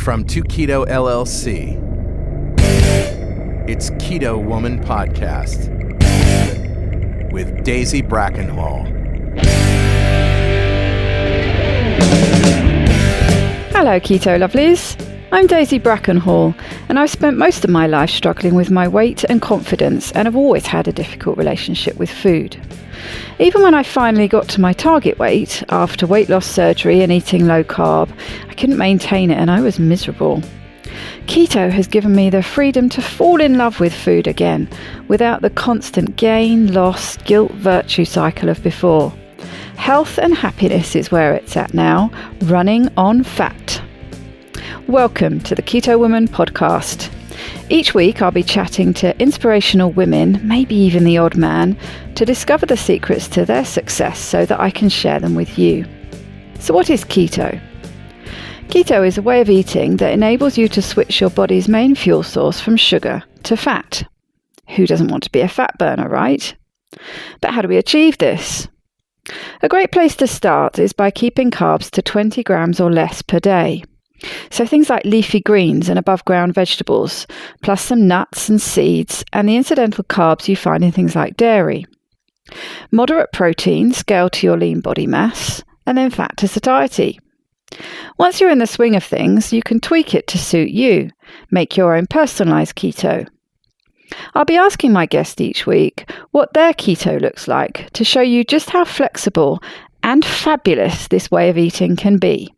from 2Keto LLC. It's Keto Woman Podcast with Daisy Brackenhall. Hello, Keto Lovelies. I'm Daisy Brackenhall, and I've spent most of my life struggling with my weight and confidence, and have always had a difficult relationship with food. Even when I finally got to my target weight, after weight loss surgery and eating low carb, I couldn't maintain it and I was miserable. Keto has given me the freedom to fall in love with food again, without the constant gain, loss, guilt, virtue cycle of before. Health and happiness is where it's at now, running on fat. Welcome to the Keto Woman Podcast. Each week I'll be chatting to inspirational women, maybe even the odd man, to discover the secrets to their success so that I can share them with you. So what is keto? Keto is a way of eating that enables you to switch your body's main fuel source from sugar to fat. Who doesn't want to be a fat burner, right? But how do we achieve this? A great place to start is by keeping carbs to 20 grams or less per day. So things like leafy greens and above ground vegetables, plus some nuts and seeds and the incidental carbs you find in things like dairy. Moderate protein scaled to your lean body mass, and then fat to satiety. Once you're in the swing of things, you can tweak it to suit you. Make your own personalised keto. I'll be asking my guest each week what their keto looks like to show you just how flexible and fabulous this way of eating can be.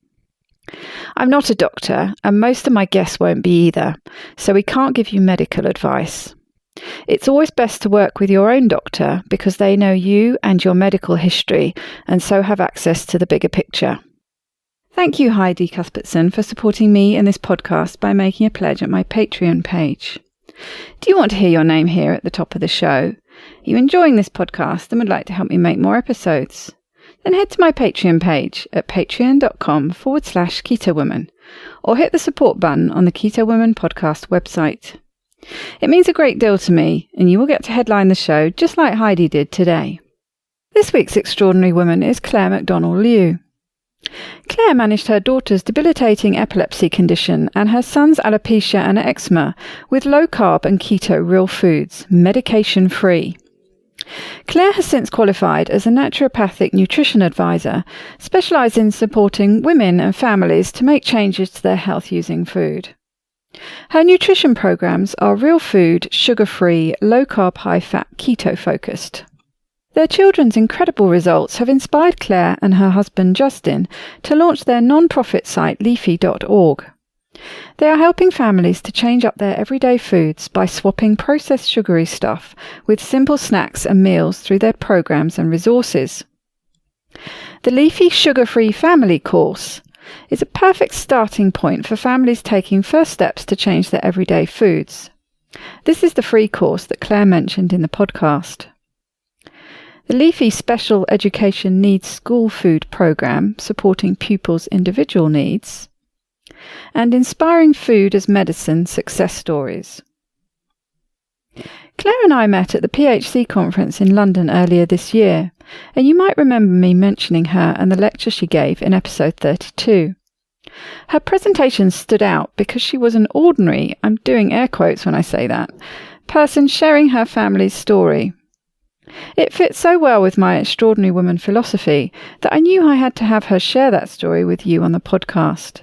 I'm not a doctor, and most of my guests won't be either, so we can't give you medical advice. It's always best to work with your own doctor because they know you and your medical history, and so have access to the bigger picture. Thank you, Heidi Cuthbertson, for supporting me in this podcast by making a pledge at my Patreon page. Do you want to hear your name here at the top of the show? Are you enjoying this podcast and would like to help me make more episodes? Then head to my Patreon page at patreon.com/KetoWoman, or hit the support button on the Keto Woman Podcast website. It means a great deal to me, and you will get to headline the show just like Heidi did today. This week's extraordinary woman is Claire McDonnell Liu. Claire managed her daughter's debilitating epilepsy condition and her son's alopecia and eczema with low-carb and keto real foods, medication-free. Claire has since qualified as a naturopathic nutrition advisor, specialised in supporting women and families to make changes to their health using food. Her nutrition programs are real food, sugar-free, low-carb, high-fat, keto-focused. Their children's incredible results have inspired Claire and her husband Justin to launch their non-profit site leafy.org. They are helping families to change up their everyday foods by swapping processed sugary stuff with simple snacks and meals through their programs and resources. The Leafy Sugar-Free Family course is a perfect starting point for families taking first steps to change their everyday foods. This is the free course that Claire mentioned in the podcast. The Leafy Special Education Needs School Food Programme, supporting pupils' individual needs, and Inspiring Food as Medicine Success Stories. Claire and I met at the PHC conference in London earlier this year, and you might remember me mentioning her and the lecture she gave in episode 32. Her presentation stood out because she was an ordinary, I'm doing air quotes when I say that, person sharing her family's story. It fits so well with my extraordinary woman philosophy that I knew I had to have her share that story with you on the podcast.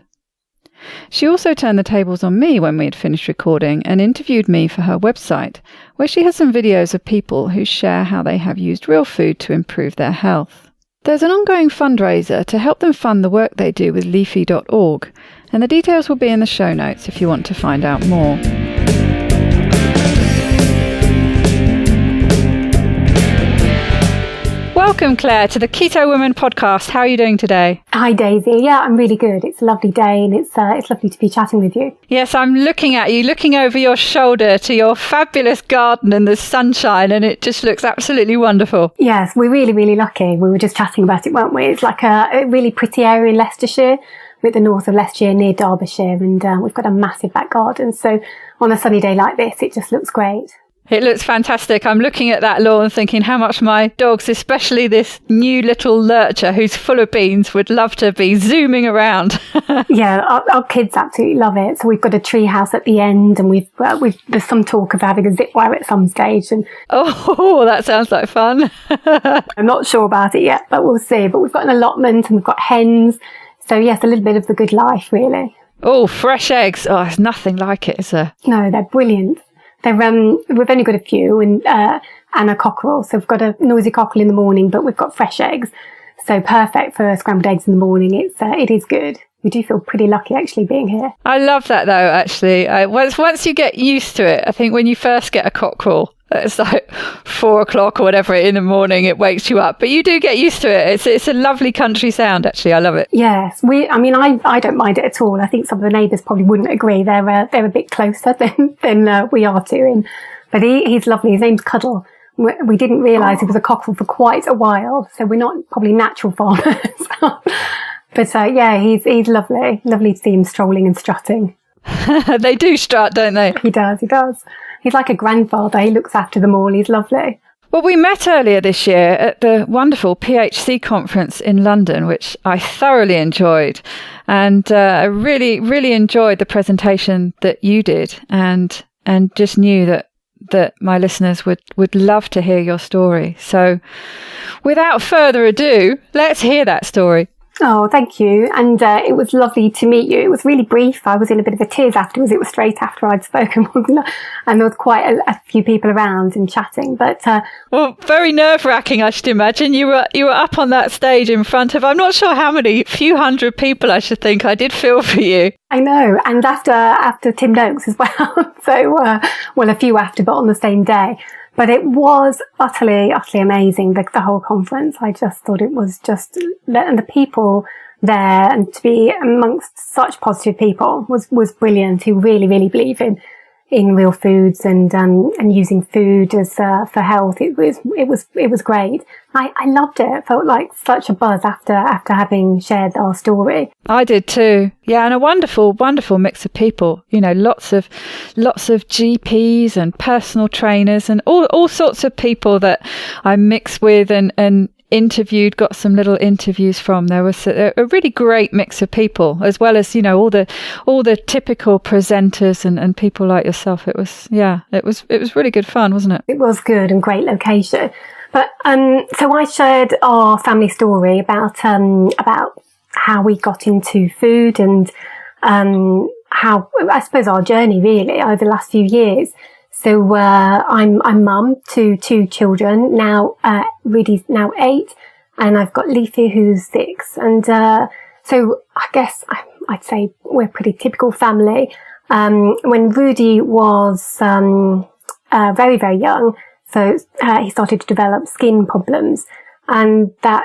She also turned the tables on me when we had finished recording and interviewed me for her website, where she has some videos of people who share how they have used real food to improve their health. There's an ongoing fundraiser to help them fund the work they do with leafy.org, and the details will be in the show notes if you want to find out more. Welcome, Claire, to the Keto Woman Podcast. How are you doing today? Hi, Daisy. Yeah, I'm really good. It's a lovely day and it's lovely to be chatting with you. Yes, I'm looking at you, looking over your shoulder to your fabulous garden and the sunshine, and it just looks absolutely wonderful. Yes, we're really, really lucky. We were just chatting about it, weren't we? It's like a really pretty area in Leicestershire. We're at the north of Leicestershire near Derbyshire, and we've got a massive back garden. So on a sunny day like this, it just looks great. It looks fantastic. I'm looking at that lawn thinking how much my dogs, especially this new little lurcher who's full of beans, would love to be zooming around. Yeah, our kids absolutely love it. So we've got a tree house at the end, and there's some talk of having a zip wire at some stage. And oh, that sounds like fun. I'm not sure about it yet, but we'll see. But we've got an allotment and we've got hens. So yes, a little bit of the good life, really. Oh, fresh eggs. Oh, there's nothing like it, is there? No, they're brilliant. We've only got a few and a cockerel. So we've got a noisy cockerel in the morning, but we've got fresh eggs. So perfect for scrambled eggs in the morning. It is good. We do feel pretty lucky actually being here. I love that though, actually. Once you get used to it, I think when you first get a cockerel, it's like 4 o'clock or whatever in the morning, it wakes you up. But you do get used to it. It's a lovely country sound, actually. I love it. Yes. I don't mind it at all. I think some of the neighbours probably wouldn't agree. They're a bit closer than we are to him. But he's lovely. His name's Cuddle. We didn't realise he was a cockerel for quite a while. So we're not probably natural farmers. But yeah, he's lovely. Lovely to see him strolling and strutting. They do strut, don't they? He does. He's like a grandfather. He looks after them all. He's lovely. Well, we met earlier this year at the wonderful PHC conference in London, which I thoroughly enjoyed. And I really, really enjoyed the presentation that you did, and just knew that my listeners would love to hear your story. So without further ado, let's hear that story. Oh, thank you. And it was lovely to meet you. It was really brief. I was in a bit of a tears afterwards. It was straight after I'd spoken. And there was quite a few people around and chatting. But well, very nerve-wracking, I should imagine. You were up on that stage in front of, I'm not sure how many, few hundred people, I should think. I did feel for you. I know. And after Tim Noakes as well. So, well, a few after, but on the same day. But it was utterly, utterly amazing, the whole conference. I just thought it was just, and the people there, and to be amongst such positive people was brilliant, who really, really believe in real foods and using food as for health. It was great. I loved it. It felt like such a buzz after having shared our story. I did too. Yeah, and a wonderful, wonderful mix of people. You know, lots of GPs and personal trainers and all sorts of people that I mixed with and interviewed, got some little interviews from. There was a really great mix of people, as well as, you know, all the typical presenters and people like yourself. It was really good fun, wasn't it? It was good, and great location. But so I shared our family story about how we got into food and how, I suppose, our journey really over the last few years. So I'm mum to 2 children now. Rudy's now 8, and I've got Leafy who's 6. And so I guess I'd say we're a pretty typical family. When Rudy was very, very young, so he started to develop skin problems, and that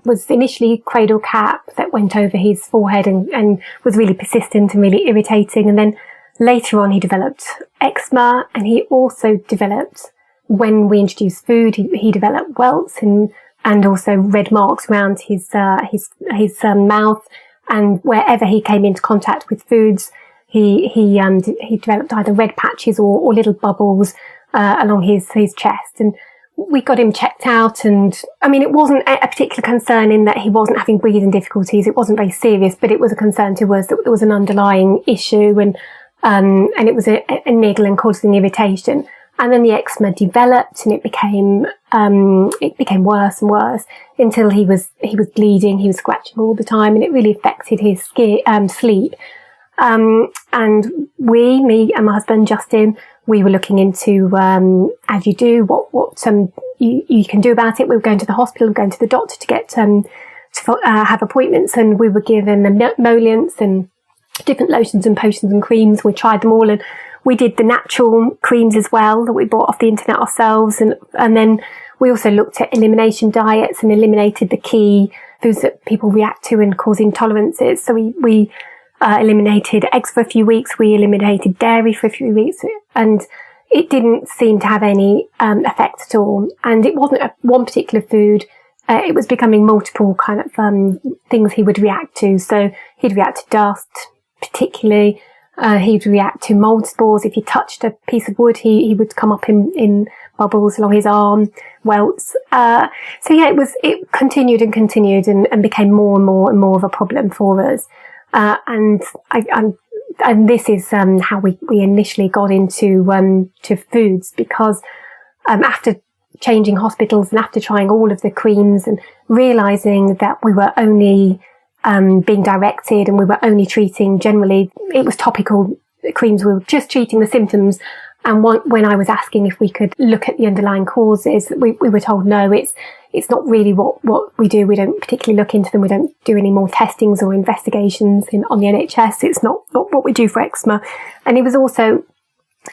was initially cradle cap that went over his forehead and was really persistent and really irritating, and then later on, he developed eczema, and he also developed, when we introduced food, he developed welts and also red marks around his mouth, and wherever he came into contact with foods, he developed either red patches or little bubbles along his chest. And we got him checked out, and I mean, it wasn't a particular concern in that he wasn't having breathing difficulties. It wasn't very serious, but it was a concern to us that there was an underlying issue, and it was a niggle and causing irritation. And then the eczema developed, and it became worse and worse until he was bleeding. He was scratching all the time, and it really affected his sleep. And me and my husband Justin, we were looking into as you do what you can do about it. We were going to the hospital, going to the doctor to get to have appointments, and we were given emollients and different lotions and potions and creams. We tried them all, and we did the natural creams as well that we bought off the internet ourselves, and then we also looked at elimination diets and eliminated the key foods that people react to and cause intolerances. So we eliminated eggs for a few weeks, we eliminated dairy for a few weeks, and it didn't seem to have any effect at all. And it wasn't one particular food. It was becoming multiple kind of things he would react to. So he'd react to dust, particularly. He'd react to mold spores. If he touched a piece of wood, he would come up in bubbles along his arm, welts. So yeah, it continued and became more and more of a problem for us. And this is how we initially got into to foods, because after changing hospitals and after trying all of the creams and realizing that we were only being directed and we were only treating, generally it was topical creams, we were just treating the symptoms. And when I was asking if we could look at the underlying causes, we were told no, it's not really what we do. We don't particularly look into them. We don't do any more testings or investigations on the NHS. It's not what we do for eczema. And he was also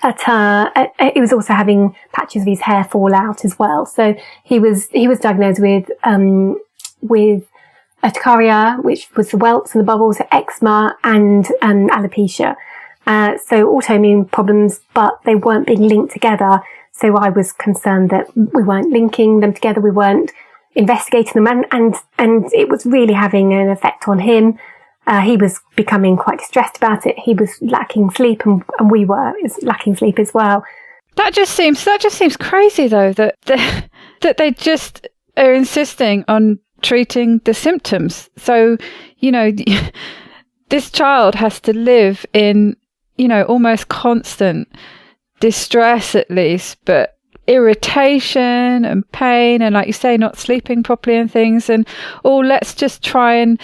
having patches of his hair fall out as well. So he was diagnosed with urticaria, which was the welts and the bubbles, eczema and alopecia. So autoimmune problems, but they weren't being linked together. So I was concerned that we weren't linking them together. We weren't investigating them, and it was really having an effect on him. He was becoming quite distressed about it. He was lacking sleep, and we were lacking sleep as well. That just seems crazy, though, that they just are insisting on treating the symptoms. So, this child has to live in, almost constant distress, at least, but irritation and pain, and like you say, not sleeping properly and things, and let's just try and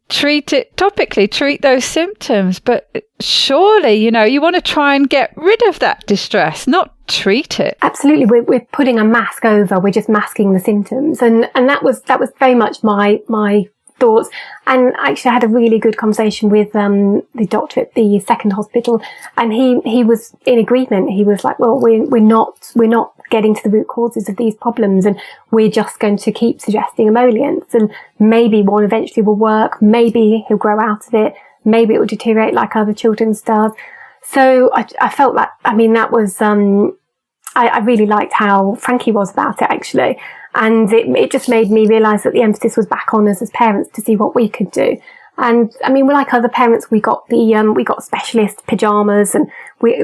treat it topically, treat those symptoms. But surely you want to try and get rid of that distress, not treat it. Absolutely. We're putting a mask over, we're just masking the symptoms, and that was very much my thoughts. And actually I had a really good conversation with the doctor at the second hospital, and he was in agreement. He was like, well, we're not getting to the root causes of these problems, and we're just going to keep suggesting emollients, and maybe one eventually will work, maybe he'll grow out of it, maybe it will deteriorate like other children's does. So I felt like, that was I really liked how frank he was about it, actually. And it just made me realise that the emphasis was back on us as parents to see what we could do. And we're like other parents. We got specialist pyjamas, and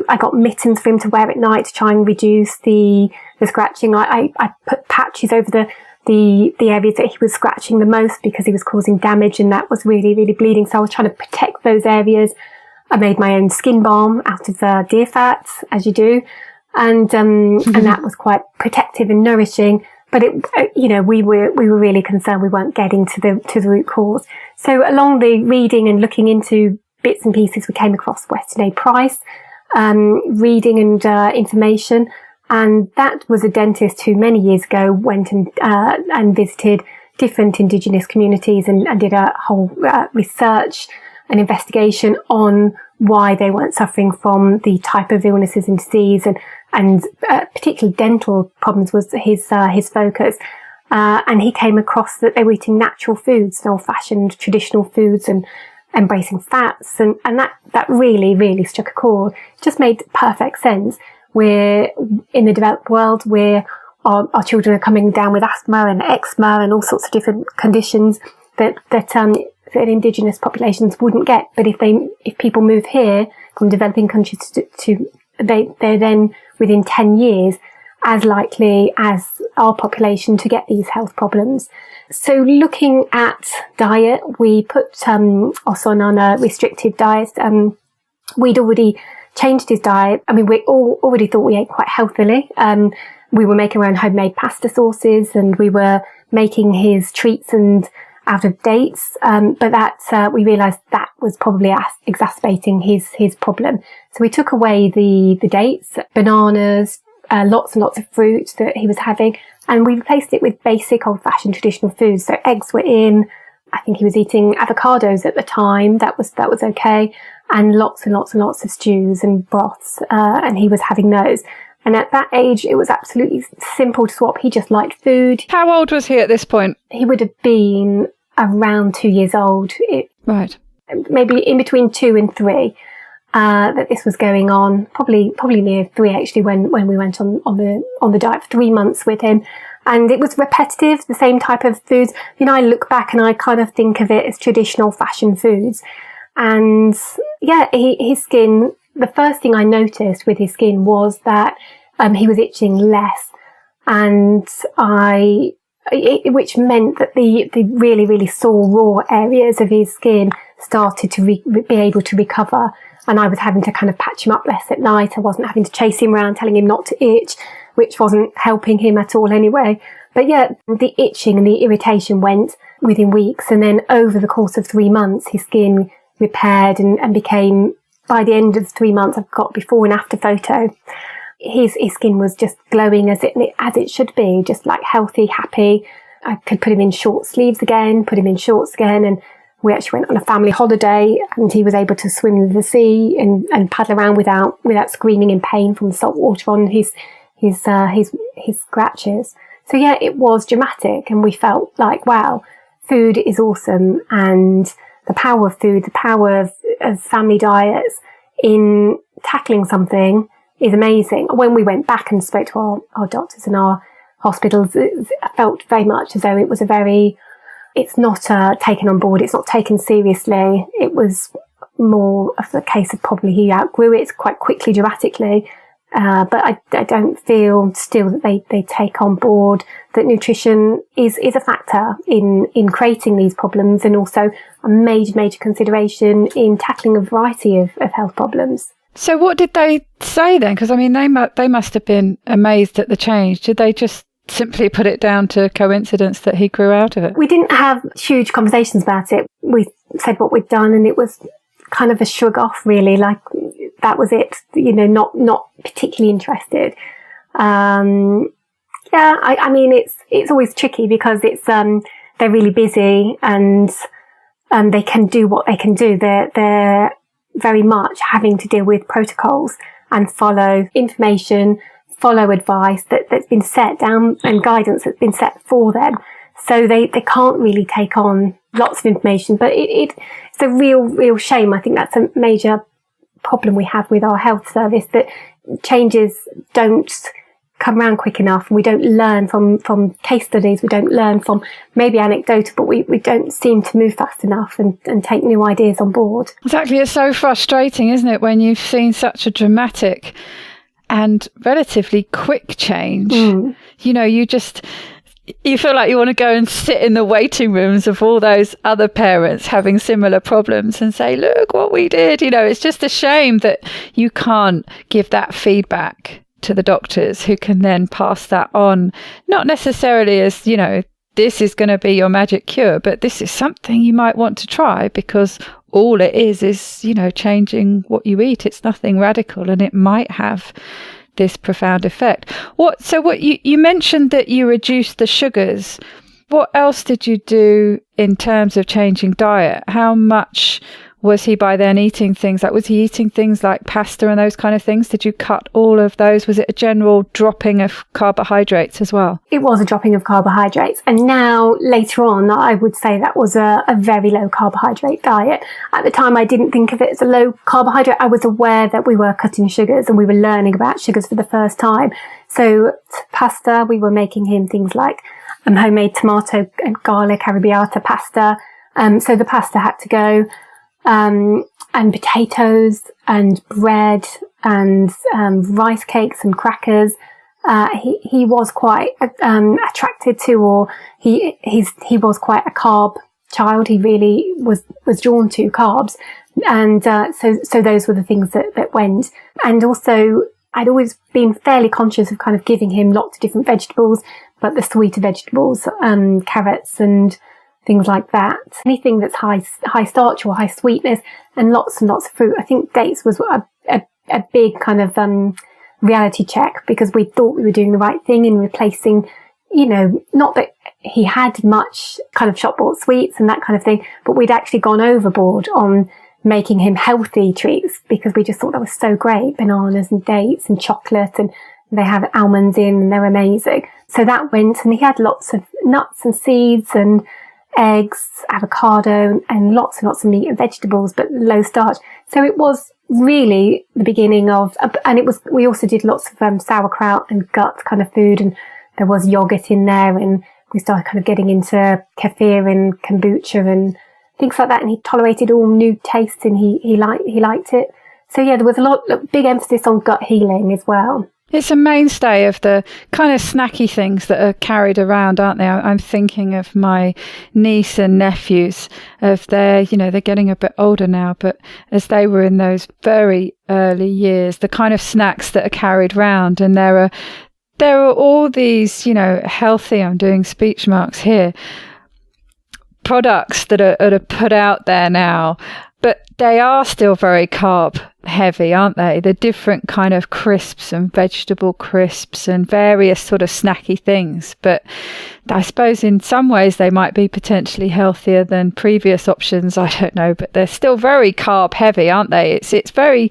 I got mittens for him to wear at night to try and reduce the scratching. I put patches over the areas that he was scratching the most because he was causing damage, and that was really, really bleeding. So I was trying to protect those areas. I made my own skin balm out of deer fat, as you do. And and that was quite protective and nourishing. But we were really concerned we weren't getting to the root cause. So along the reading and looking into bits and pieces, we came across Weston A. Price, reading and information. And that was a dentist who many years ago went and visited different Indigenous communities and did a whole research and investigation on why they weren't suffering from the type of illnesses and disease, and particularly dental problems was his focus. And he came across that they were eating natural foods and old-fashioned traditional foods and embracing fats, and that really, really struck a chord. It just made perfect sense. We're in the developed world where our children are coming down with asthma and eczema and all sorts of different conditions that Indigenous populations wouldn't get. But if people move here from developing countries they're then within 10 years as likely as our population to get these health problems. So looking at diet, we put Osson on a restricted diet. We'd already changed his diet. We already thought we ate quite healthily. We were making our own homemade pasta sauces, and we were making his treats and out of dates, but that we realised that was probably exacerbating his problem. So we took away the dates, bananas, lots and lots of fruit that he was having, and we replaced it with basic old-fashioned traditional foods. So eggs were in. I think he was eating avocados at the time. That was okay, and lots and lots and lots of stews and broths, and he was having those. And at that age, it was absolutely simple to swap. He just liked food. How old was he at this point? He would have been around 2 years old. Right. Maybe in between 2 and 3, that this was going on. Probably near 3, actually, when we went on the diet for 3 months with him. And it was repetitive, the same type of foods. I look back and I kind of think of it as traditional fashion foods. And yeah, his skin, the first thing I noticed with his skin was that he was itching less, and which meant that the really, really sore, raw areas of his skin started to be able to recover. And I was having to kind of patch him up less at night. I wasn't having to chase him around telling him not to itch, which wasn't helping him at all anyway. But yeah, the itching and the irritation went within weeks. And then over the course of 3 months, his skin repaired and became, by the end of 3 months, I've got before and after photo. His skin was just glowing as it should be, just like healthy, happy. I could put him in short sleeves again, put him in shorts again, and we actually went on a family holiday, and he was able to swim in the sea and paddle around without screaming in pain from the salt water on his scratches. So yeah, it was dramatic, and we felt like, wow, food is awesome, and the power of food, the power of family diets in tackling something is amazing. When we went back and spoke to our doctors and our hospitals, it felt very much as though it was it's not taken on board, it's not taken seriously. It was more of the case of probably he outgrew it quite quickly, dramatically. But I don't feel still that they take on board that nutrition is a factor in creating these problems, and also a major consideration in tackling a variety of health problems. So what did they say then? Because I mean, they must have been amazed at the change. Did they just simply put it down to coincidence that he grew out of it? We didn't have huge conversations about it. We said what we'd done, and it was kind of a shrug off, really, like that was it, not particularly interested. I mean, it's always tricky because it's they're really busy, and they can do what they can do. They're very much having to deal with protocols and follow information, follow advice that's been set down and guidance that's been set for them. So they can't really take on lots of information, but it's a real shame. I think that's a major problem we have with our health service, that changes don't come around quick enough, and we don't learn from case studies, we don't learn from maybe anecdotal, but we don't seem to move fast enough and take new ideas on board. Exactly. It's so frustrating, isn't it, when you've seen such a dramatic and relatively quick change. You feel like you want to go and sit in the waiting rooms of all those other parents having similar problems and say, look what we did. It's just a shame that you can't give that feedback to the doctors, who can then pass that on, not necessarily as, this is going to be your magic cure, but this is something you might want to try, because all it is, changing what you eat. It's nothing radical, and it might have this profound effect. So you mentioned that you reduced the sugars. What else did you do in terms of changing diet? How much was he by then eating things like pasta and those kind of things? Did you cut all of those? Was it a general dropping of carbohydrates as well? It was a dropping of carbohydrates. And now, later on, I would say that was a very low carbohydrate diet. At the time, I didn't think of it as a low carbohydrate. I was aware that we were cutting sugars, and we were learning about sugars for the first time. So pasta, we were making him things like homemade tomato and garlic arrabbiata pasta. So the pasta had to go. And potatoes and bread and rice cakes and crackers. He was quite attracted to, or he was quite a carb child. He really was drawn to carbs, and so those were the things that went. And also, I'd always been fairly conscious of kind of giving him lots of different vegetables, but the sweeter vegetables, carrots and things like that. Anything that's high starch or high sweetness, and lots of fruit. I think dates was a big kind of reality check, because we thought we were doing the right thing in replacing, not that he had much kind of shop bought sweets and that kind of thing, but we'd actually gone overboard on making him healthy treats, because we just thought that was so great. Bananas and dates and chocolate, and they have almonds in, and they're amazing. So that went, and he had lots of nuts and seeds and eggs, avocado, and lots of meat and vegetables, but low starch. So it was really the beginning of, and we also did lots of sauerkraut and gut kind of food, and there was yogurt in there, and we started kind of getting into kefir and kombucha things like that. And he tolerated all new tastes, and he liked it. So yeah, there was big emphasis on gut healing as well. It's a mainstay of the kind of snacky things that are carried around, aren't they? I'm thinking of my niece and nephews, they're getting a bit older now, but as they were in those very early years, the kind of snacks that are carried around, and there are all these, healthy, I'm doing speech marks here, products that are put out there now, but they are still very carb heavy, aren't they? The different kind of crisps and vegetable crisps and various sort of snacky things. But I suppose in some ways they might be potentially healthier than previous options. I don't know, but they're still very carb heavy, aren't they? It's very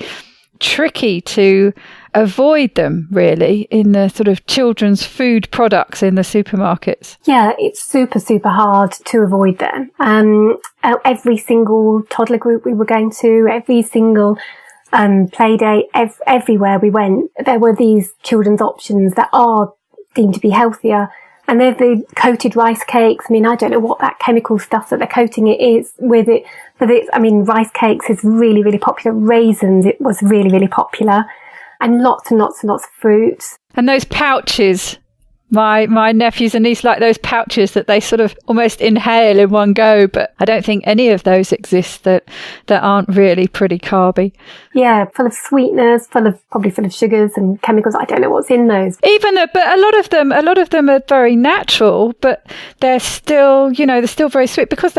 tricky to avoid them, really, in the sort of children's food products in the supermarkets. Yeah, it's super, super hard to avoid them. Every single toddler group we were going to, every single play date, everywhere we went, there were these children's options that are deemed to be healthier. And they're the coated rice cakes. I mean, I don't know what that chemical stuff that they're coating it is with it, but rice cakes is really, really popular. Raisins, it was really, really popular. And lots and lots and lots of fruits. And those pouches, my nephews and niece like those pouches that they sort of almost inhale in one go, but I don't think any of those exist that aren't really pretty carby. Yeah, full of sweeteners, probably full of sugars and chemicals. I don't know what's in those. But a lot of them are very natural, but they're still very sweet because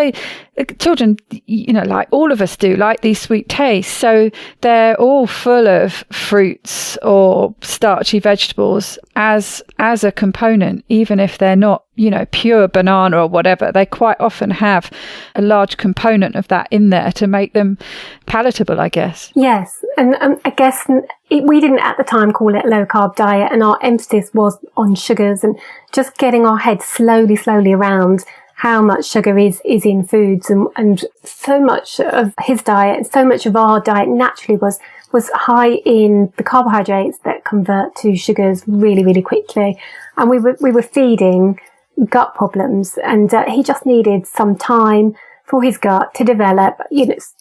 children, like all of us do, like these sweet tastes. So they're all full of fruits or starchy vegetables as a component, even if they're not, pure banana or whatever. They quite often have a large component of that in there to make them palatable, I guess. Yes. And I guess we didn't at the time call it a low carb diet, and our emphasis was on sugars and just getting our head slowly around how much sugar is in foods, and so much of his diet and so much of our diet naturally was high in the carbohydrates that convert to sugars really, really quickly. And we were feeding gut problems, and he just needed some time for his gut to develop,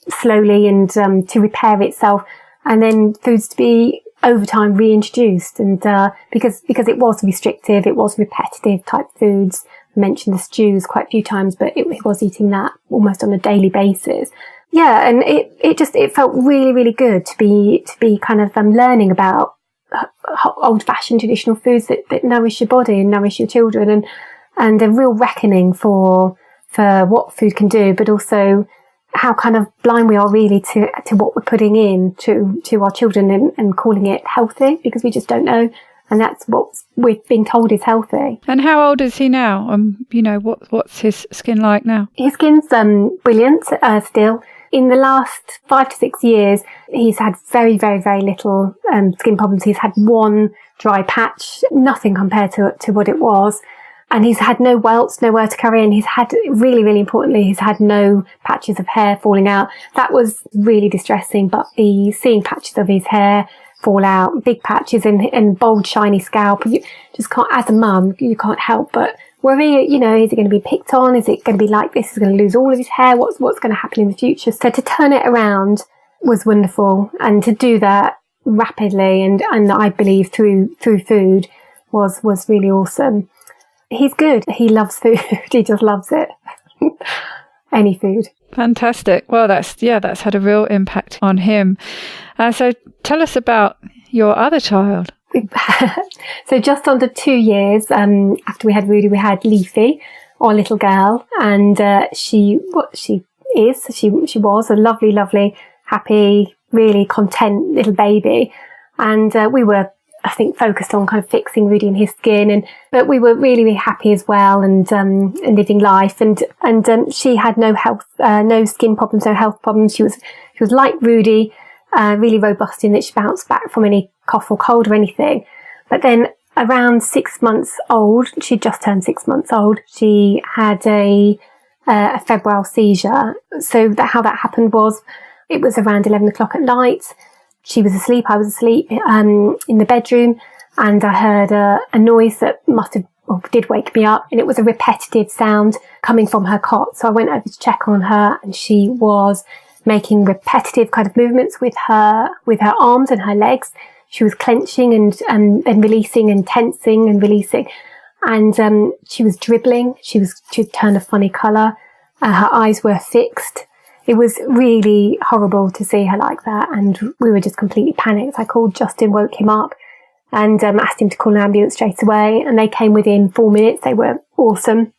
slowly and to repair itself, and then foods to be over time reintroduced. And because it was restrictive, it was repetitive type foods. I mentioned the stews quite a few times, but it was eating that almost on a daily basis. Yeah, and it felt really, really good to be kind of learning about old-fashioned traditional foods that nourish your body and nourish your children, and a real reckoning for what food can do, but also how kind of blind we are really to what we're putting in to our children and calling it healthy, because we just don't know. And that's what we've been told is healthy. And how old is he now? What's his skin like now? His skin's brilliant still. In the last 5 to 6 years, he's had very, very, very little skin problems. He's had one dry patch, nothing compared to what it was. And he's had no welts, no urticaria, and he's had, really, really importantly, he's had no patches of hair falling out. That was really distressing, but seeing patches of his hair fall out, big patches and bold, shiny scalp, you just can't, as a mum, you can't help but worry, is it going to be picked on? Is it going to be like this? Is he going to lose all of his hair? What's going to happen in the future? So to turn it around was wonderful, and to do that rapidly and I believe through food was really awesome. He's good. He loves food. He just loves it. Any food. Fantastic. Well, that's had a real impact on him. So tell us about your other child. So just under 2 years after we had Rudy, we had Leafy, our little girl, and she was a lovely, lovely, happy, really content little baby, and we were, I think, focused on kind of fixing Rudy and his skin, but we were really, really happy as well, and living life, and she had no skin problems, no health problems. She was like Rudy, really robust in that she bounced back from any cough or cold or anything. But then around 6 months old, she'd just turned 6 months old, she had a febrile seizure. So how that happened was, it was around 11 o'clock at night. She was asleep, I was asleep in the bedroom, and I heard a noise that must have or did wake me up, and it was a repetitive sound coming from her cot. So I went over to check on her, and she was making repetitive kind of movements with her arms and her legs. She was clenching and releasing and tensing and releasing. And she was dribbling. She'd turned a funny colour. Her eyes were fixed. It was really horrible to see her like that. And we were just completely panicked. I called Justin, woke him up, and asked him to call an ambulance straight away. And they came within 4 minutes. They were awesome.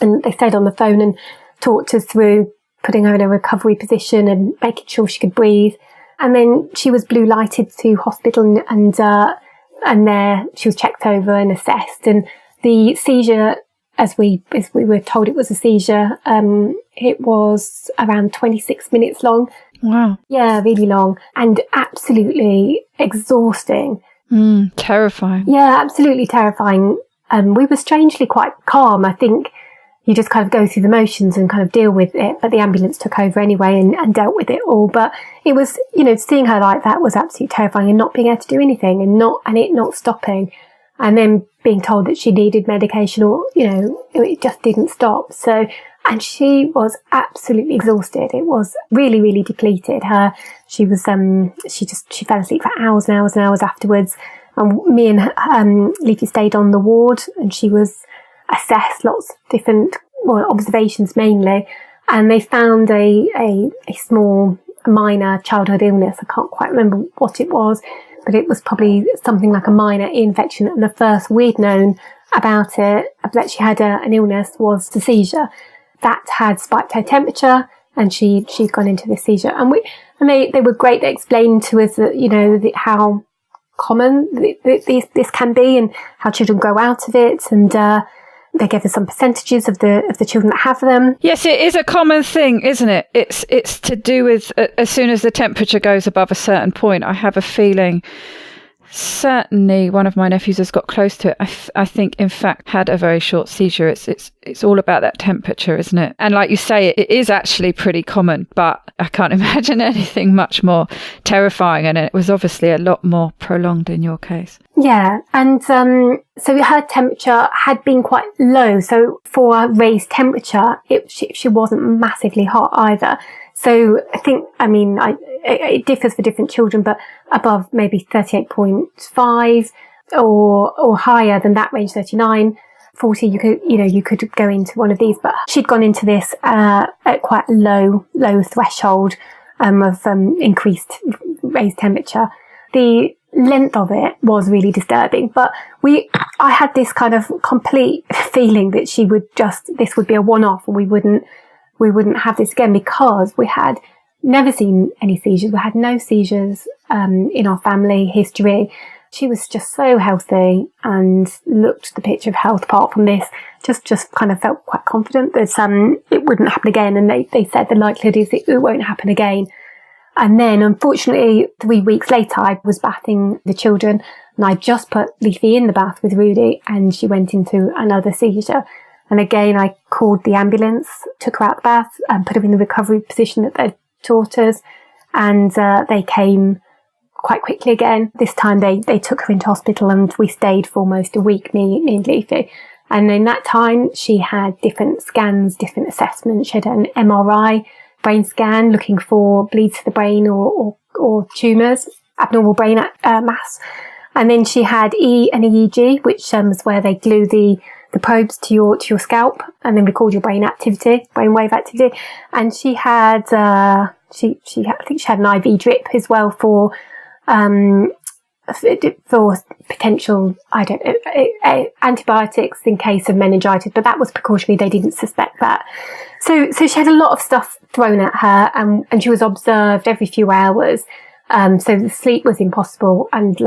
And they stayed on the phone and talked us through putting her in a recovery position and making sure she could breathe. And then she was blue lighted to hospital, and there she was checked over and assessed. And the seizure, as we were told it was a seizure, it was around 26 minutes long. Wow. Yeah, really long and absolutely exhausting. Terrifying. Yeah, absolutely terrifying. We were strangely quite calm. I think you just kind of go through the motions and kind of deal with it. But the ambulance took over anyway and dealt with it all. But it was, seeing her like that was absolutely terrifying, and not being able to do anything and it not stopping. And then being told that she needed medication, or, it just didn't stop. So, and she was absolutely exhausted. It was really, really depleted. She fell asleep for hours and hours and hours afterwards. And me and Leafy stayed on the ward, and she was assessed, lots of different observations mainly. And they found a small minor childhood illness. I can't quite remember what it was, but it was probably something like a minor ear infection. And the first we'd known about it, that she had an illness, was the seizure. That had spiked her temperature, and she'd gone into the seizure. And they were great. They explained to us that, how common this can be, and how children grow out of it. And, they gave us some percentages of the children that have them. Yes, it is a common thing, isn't it? It's to do with as soon as the temperature goes above a certain point. I have a feeling certainly one of my nephews has got close to it. I think, in fact, had a very short seizure. It's all about that temperature, isn't it? And like you say, it is actually pretty common, but I can't imagine anything much more terrifying. And it was obviously a lot more prolonged in your case. Yeah, and so her temperature had been quite low. So for a raised temperature, she wasn't massively hot either. So I think, it differs for different children, but above maybe 38.5 or higher than that range, 39, 40, you could go into one of these. But she'd gone into this at quite a low threshold of increased raised temperature. The length of it was really disturbing, but I had this kind of complete feeling that this would be a one-off, and we wouldn't have this again, because we had never seen any seizures. We had no seizures in our family history. She was just so healthy and looked the picture of health apart from this. Just kind of felt quite confident that it wouldn't happen again. And they said the likelihood is it won't happen again. And then, unfortunately, 3 weeks later, I was bathing the children, and I just put Leafy in the bath with Rudy, and she went into another seizure. And again, I called the ambulance, took her out the bath, and put her in the recovery position that they'd taught us. And they came quite quickly again. This time they took her into hospital, and we stayed for almost a week, me and Leafy. And in that time, she had different scans, different assessments. She had an MRI brain scan looking for bleeds to the brain or tumours, abnormal brain mass. And then she had an EEG, which was where they glue the probes to your scalp and then record your brainwave activity. And she had I think she had an IV drip as well for potential, antibiotics in case of meningitis, but that was precautionary. They didn't suspect that. So she had a lot of stuff thrown at her, and she was observed every few hours. So the sleep was impossible, and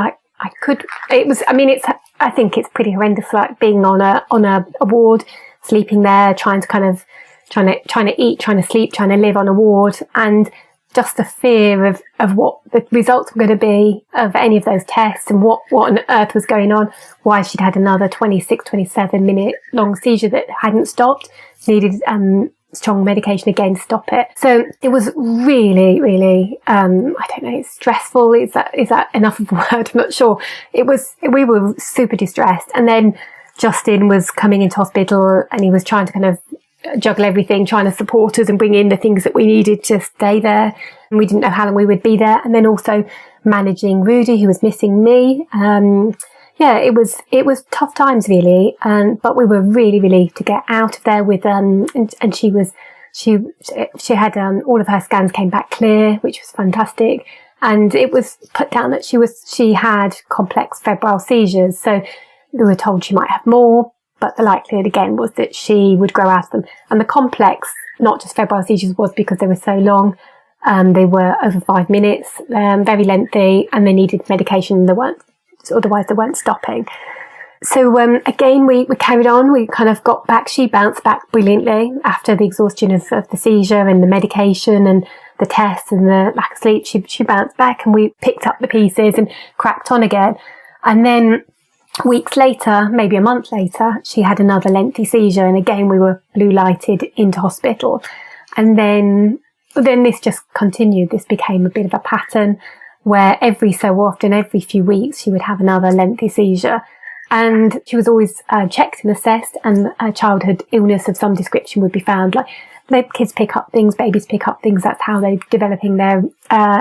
I think it's pretty horrendous, like being on a ward, sleeping there, trying to eat, trying to sleep, trying to live on a ward, and just the fear of what the results were going to be of any of those tests, and what on earth was going on, why she'd had another 27 minute long seizure that hadn't stopped, needed strong medication again to stop it. So it was really, really, stressful. Is that enough of a word? I'm not sure. We were super distressed. And then Justin was coming into hospital and he was trying to kind of juggle everything, trying to support us and bring in the things that we needed to stay there. And we didn't know how long we would be there. And then also managing Rudy, who was missing me. It was tough times really. But we were really relieved to get out of there with, and she had, all of her scans came back clear, which was fantastic. And it was put down that she had complex febrile seizures. So we were told she might have more, but the likelihood again was that she would grow out of them. And the complex, not just febrile seizures, was because they were so long. They were over 5 minutes, very lengthy, and they needed medication. Otherwise they weren't stopping. So, again, we carried on. We kind of got back. She bounced back brilliantly after the exhaustion of the seizure and the medication and the tests and the lack of sleep. She bounced back and we picked up the pieces and cracked on again. And then weeks later, maybe a month later, she had another lengthy seizure. And again, we were blue lighted into hospital. And then this just continued. This became a bit of a pattern where every so often, every few weeks, she would have another lengthy seizure. And she was always checked and assessed, and a childhood illness of some description would be found. Like kids pick up things, babies pick up things. That's how they're developing their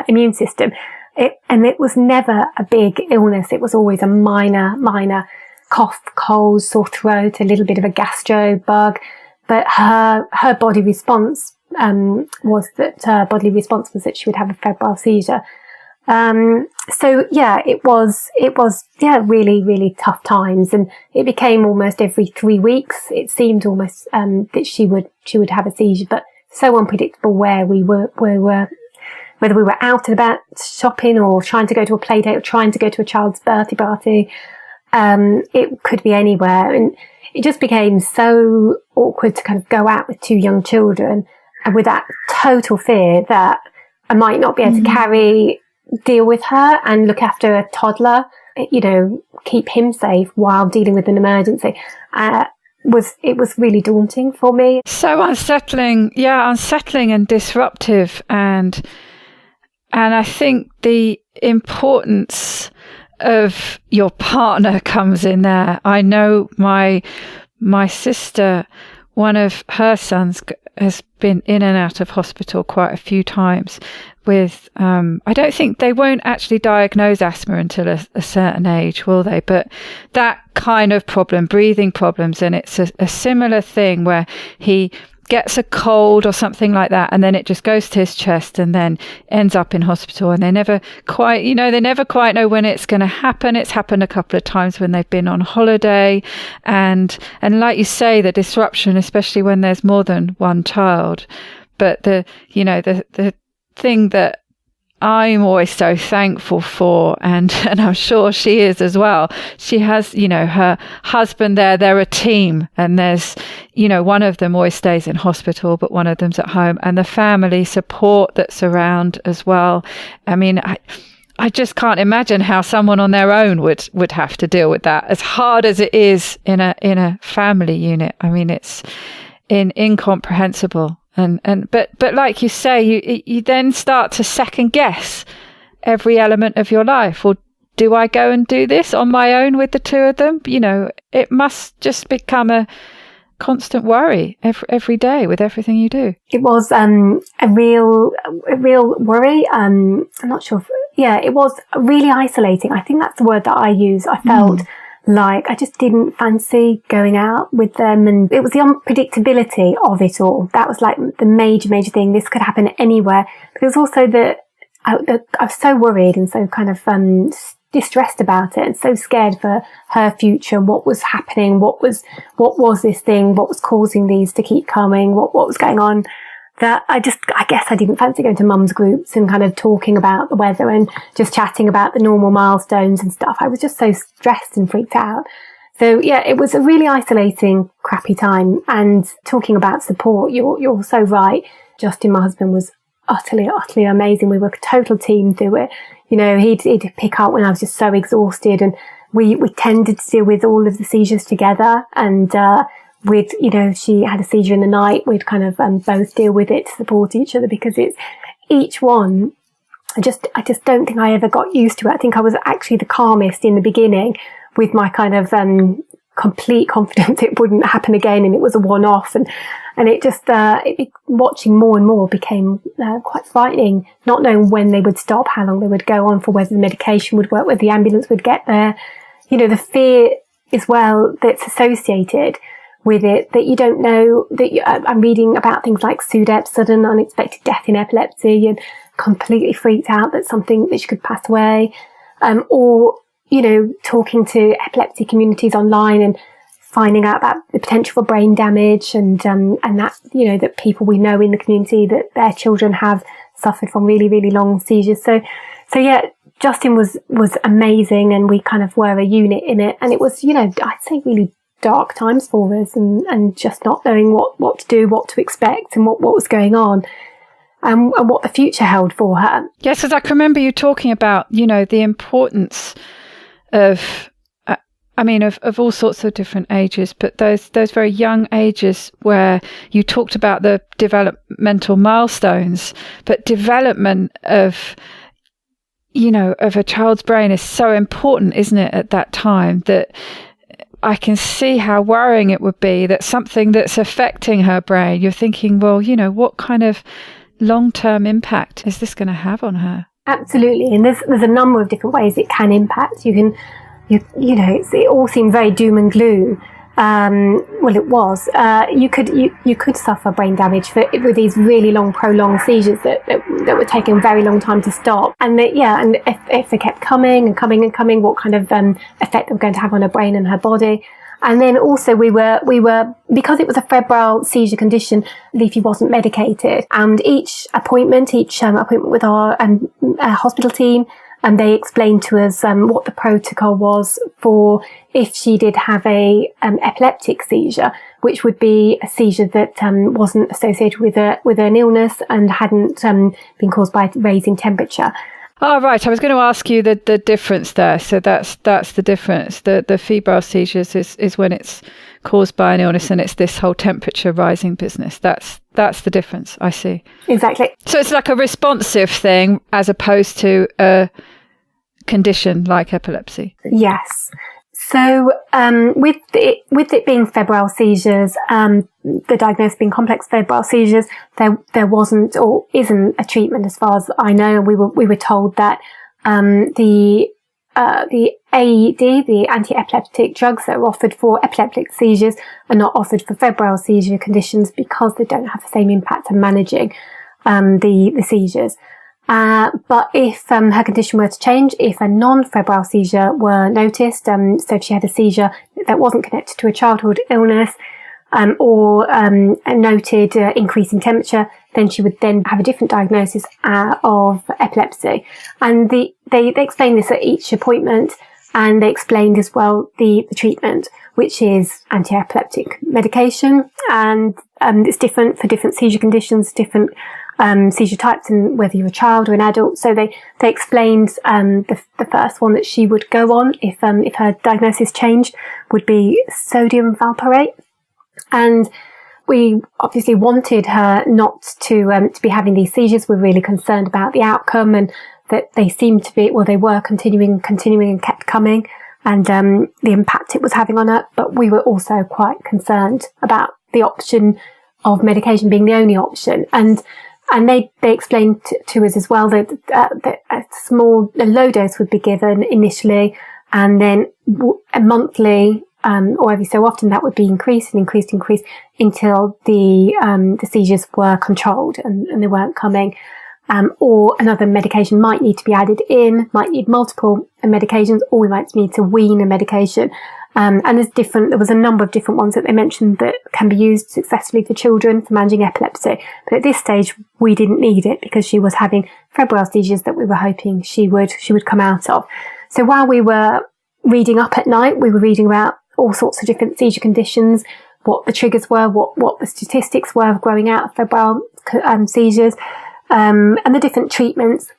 immune system. And it was never a big illness. It was always a minor cough, cold, sore throat, a little bit of a gastro bug. But her body response was that she would have a febrile seizure. It was really, really tough times, and it became almost every 3 weeks. It seemed almost, that she would have a seizure, but so unpredictable whether we were out and about shopping or trying to go to a play date or trying to go to a child's birthday party. It could be anywhere, and it just became so awkward to kind of go out with 2 young children and with that total fear that I might not be able to deal with her and look after a toddler, keep him safe while dealing with an emergency. It was really daunting for me. So unsettling and disruptive, and I think the importance of your partner comes in there. I know my sister, one of her sons has been in and out of hospital quite a few times with, I don't think they won't actually diagnose asthma until a certain age, will they? But that kind of problem, breathing problems, and it's a similar thing where he gets a cold or something like that, and then it just goes to his chest and then ends up in hospital, and they never quite know when it's going to happen. It's happened a couple of times when they've been on holiday, and like you say, the disruption, especially when there's more than one child. But the thing that I'm always so thankful for, and I'm sure she is as well. She has, her husband there, they're a team, and there's, one of them always stays in hospital, but one of them's at home, and the family support that's around as well. I mean, I just can't imagine how someone on their own would have to deal with that, as hard as it is in a family unit. I mean, it's incomprehensible. But like you say, you then start to second guess every element of your life. Or do I go and do this on my own with the 2 of them? It must just become a constant worry every day with everything you do. It was a real worry. I'm not sure. It was really isolating. I think that's the word that I use. I felt like I just didn't fancy going out with them, and it was the unpredictability of it all. That was like the major thing. This could happen anywhere. But it was also that I was so worried and so kind of distressed about it, and so scared for her future and what was happening, what was this thing, what was causing these to keep coming, what was going on, that I guess I didn't fancy going to mum's groups and kind of talking about the weather and just chatting about the normal milestones and stuff. I was just so stressed and freaked out. So it was a really isolating, crappy time. And talking about support, you're so right. Justin, my husband, was utterly amazing. We were a total team through it. He'd pick up when I was just so exhausted, and we tended to deal with all of the seizures together. And, she had a seizure in the night, we'd kind of both deal with it to support each other, because it's each one. I just don't think I ever got used to it. I think I was actually the calmest in the beginning with my kind of complete confidence it wouldn't happen again and it was a one-off. And it just, watching more and more became quite frightening, not knowing when they would stop, how long they would go on for, whether the medication would work, whether the ambulance would get there. You know, the fear as well that's associated with it, that you don't know, I'm reading about things like SUDEP, sudden unexpected death in epilepsy, and completely freaked out that she could pass away. Or, you know, talking to epilepsy communities online and finding out about the potential for brain damage and that, you know, that people we know in the community, that their children have suffered from really, really long seizures. So yeah, Justin was amazing, and we kind of were a unit in it. And it was, you know, I'd say really dark times for us, and just not knowing what to do, what to expect, and what was going on. And what the future held for her. Yes, because I can remember you talking about, you know, the importance of, of all sorts of different ages, but those very young ages where you talked about the developmental milestones, but development of, you know, of a child's brain is so important, isn't it, at that time, that I can see how worrying it would be that something that's affecting her brain, you're thinking, well, you know, what kind of long-term impact is this going to have on her? Absolutely. And there's a number of different ways it can impact. You know, it all seemed very doom and gloom. Well, it was. You could suffer brain damage with these really long, prolonged seizures that were taking a very long time to stop. And if they kept coming and coming and coming, what kind of effect they were going to have on her brain and her body. And then also we were, because it was a febrile seizure condition, Leafy wasn't medicated. And each appointment with our hospital team, they explained to us what the protocol was for if she did have a epileptic seizure, which would be a seizure that wasn't associated with an illness and hadn't been caused by raising temperature. Oh, right. I was going to ask you the difference there. So that's the difference. The febrile seizures is when it's caused by an illness, and it's this whole temperature rising business. That's the difference. I see. Exactly. So it's like a responsive thing as opposed to a condition like epilepsy. Yes. So with it being febrile seizures, the diagnosis being complex febrile seizures, there wasn't or isn't a treatment as far as I know. We were told that the AED, the anti-epileptic drugs that are offered for epileptic seizures, are not offered for febrile seizure conditions because they don't have the same impact on managing the seizures. But if her condition were to change, if a non-febrile seizure were noticed, so if she had a seizure that wasn't connected to a childhood illness, or a noted increase in temperature, then she would then have a different diagnosis of epilepsy. And they explained this at each appointment, and they explained as well the treatment, which is anti-epileptic medication, and it's different for different seizure conditions, different seizure types, and whether you're a child or an adult. So they explained the first one that she would go on if her diagnosis changed would be sodium valproate. And we obviously wanted her not to be having these seizures. We're really concerned about the outcome, and that they seemed to be, well, they were continuing and kept coming, and the impact it was having on her. But we were also quite concerned about the option of medication being the only option. And they explained to us as well that a low dose would be given initially, and then a monthly, or every so often, that would be increased until the seizures were controlled and they weren't coming. Or another medication might need to be added in, might need multiple medications, or we might need to wean a medication. And there was a number of different ones that they mentioned that can be used successfully for children for managing epilepsy. But at this stage, we didn't need it because she was having febrile seizures that we were hoping she would come out of. So while we were reading up at night, we were reading about all sorts of different seizure conditions, what the triggers were, what the statistics were of growing out of febrile seizures, and the different treatments.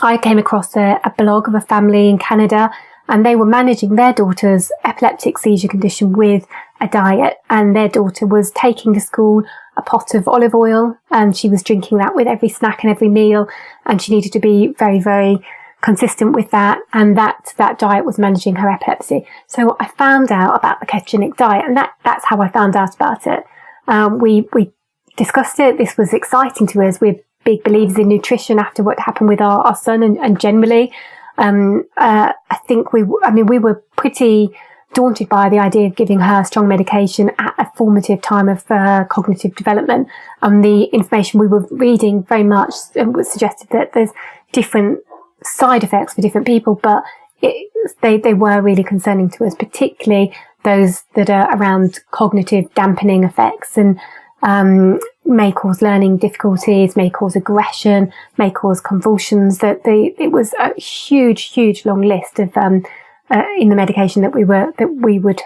I came across a blog of a family in Canada, and they were managing their daughter's epileptic seizure condition with a diet, and their daughter was taking to school a pot of olive oil, and she was drinking that with every snack and every meal, and she needed to be very, very consistent with that, and that diet was managing her epilepsy. So I found out about the ketogenic diet, and that's how I found out about it. We discussed it. This was exciting to us. We're big believers in nutrition after what happened with our son, and generally, I think we were pretty daunted by the idea of giving her strong medication at a formative time of cognitive development. The information we were reading very much suggested that there's different side effects for different people, but they were really concerning to us, particularly those that are around cognitive dampening effects, and may cause learning difficulties, may cause aggression, may cause convulsions. It was a huge long list of in the medication that we would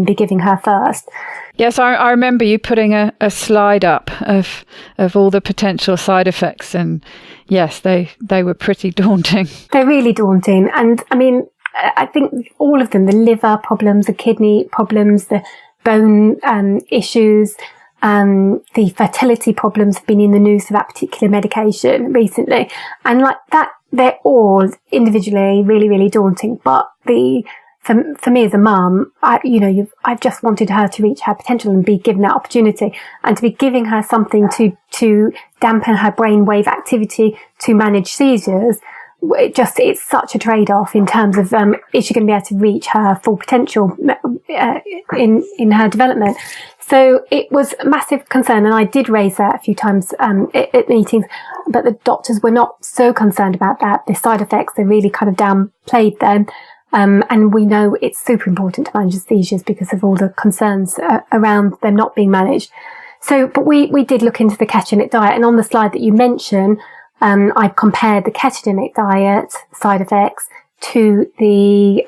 be giving her first. Yes, I remember you putting a slide up of all the potential side effects, and yes, they were pretty daunting. They're really daunting, and I mean, I think all of them: the liver problems, the kidney problems, the bone issues. The fertility problems have been in the news for that particular medication recently. And like that, they're all individually really daunting. But for me as a mum, I've just wanted her to reach her potential and be given that opportunity, and to be giving her something to dampen her brainwave activity, to manage seizures. It's such a trade-off in terms of, is she going to be able to reach her full potential, in her development? So it was a massive concern, and I did raise that a few times, at meetings, but the doctors were not so concerned about that. The side effects, they really kind of downplayed them. And we know it's super important to manage seizures because of all the concerns around them not being managed. So, but we did look into the ketogenic diet, and on the slide that you mentioned, I compared the ketogenic diet side effects to the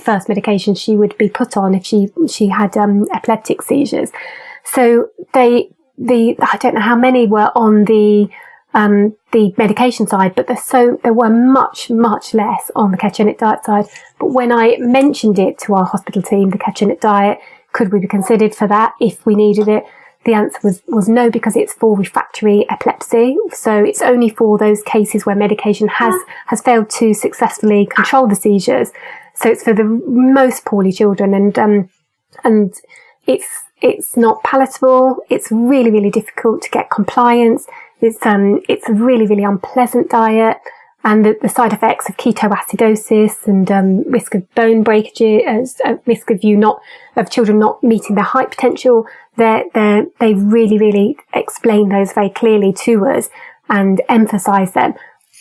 first medication she would be put on if she had epileptic seizures. So I don't know how many were on the medication side, but there were much less on the ketogenic diet side. But when I mentioned it to our hospital team, the ketogenic diet, could we be considered for that if we needed it? The answer was no, because it's for refractory epilepsy. So it's only for those cases where medication has failed to successfully control the seizures. So it's for the most poorly children, and it's not palatable. It's really difficult to get compliance. It's a really unpleasant diet. And the side effects of ketoacidosis and risk of bone breakages, risk of children not meeting their height potential, they really explain those very clearly to us and emphasize them.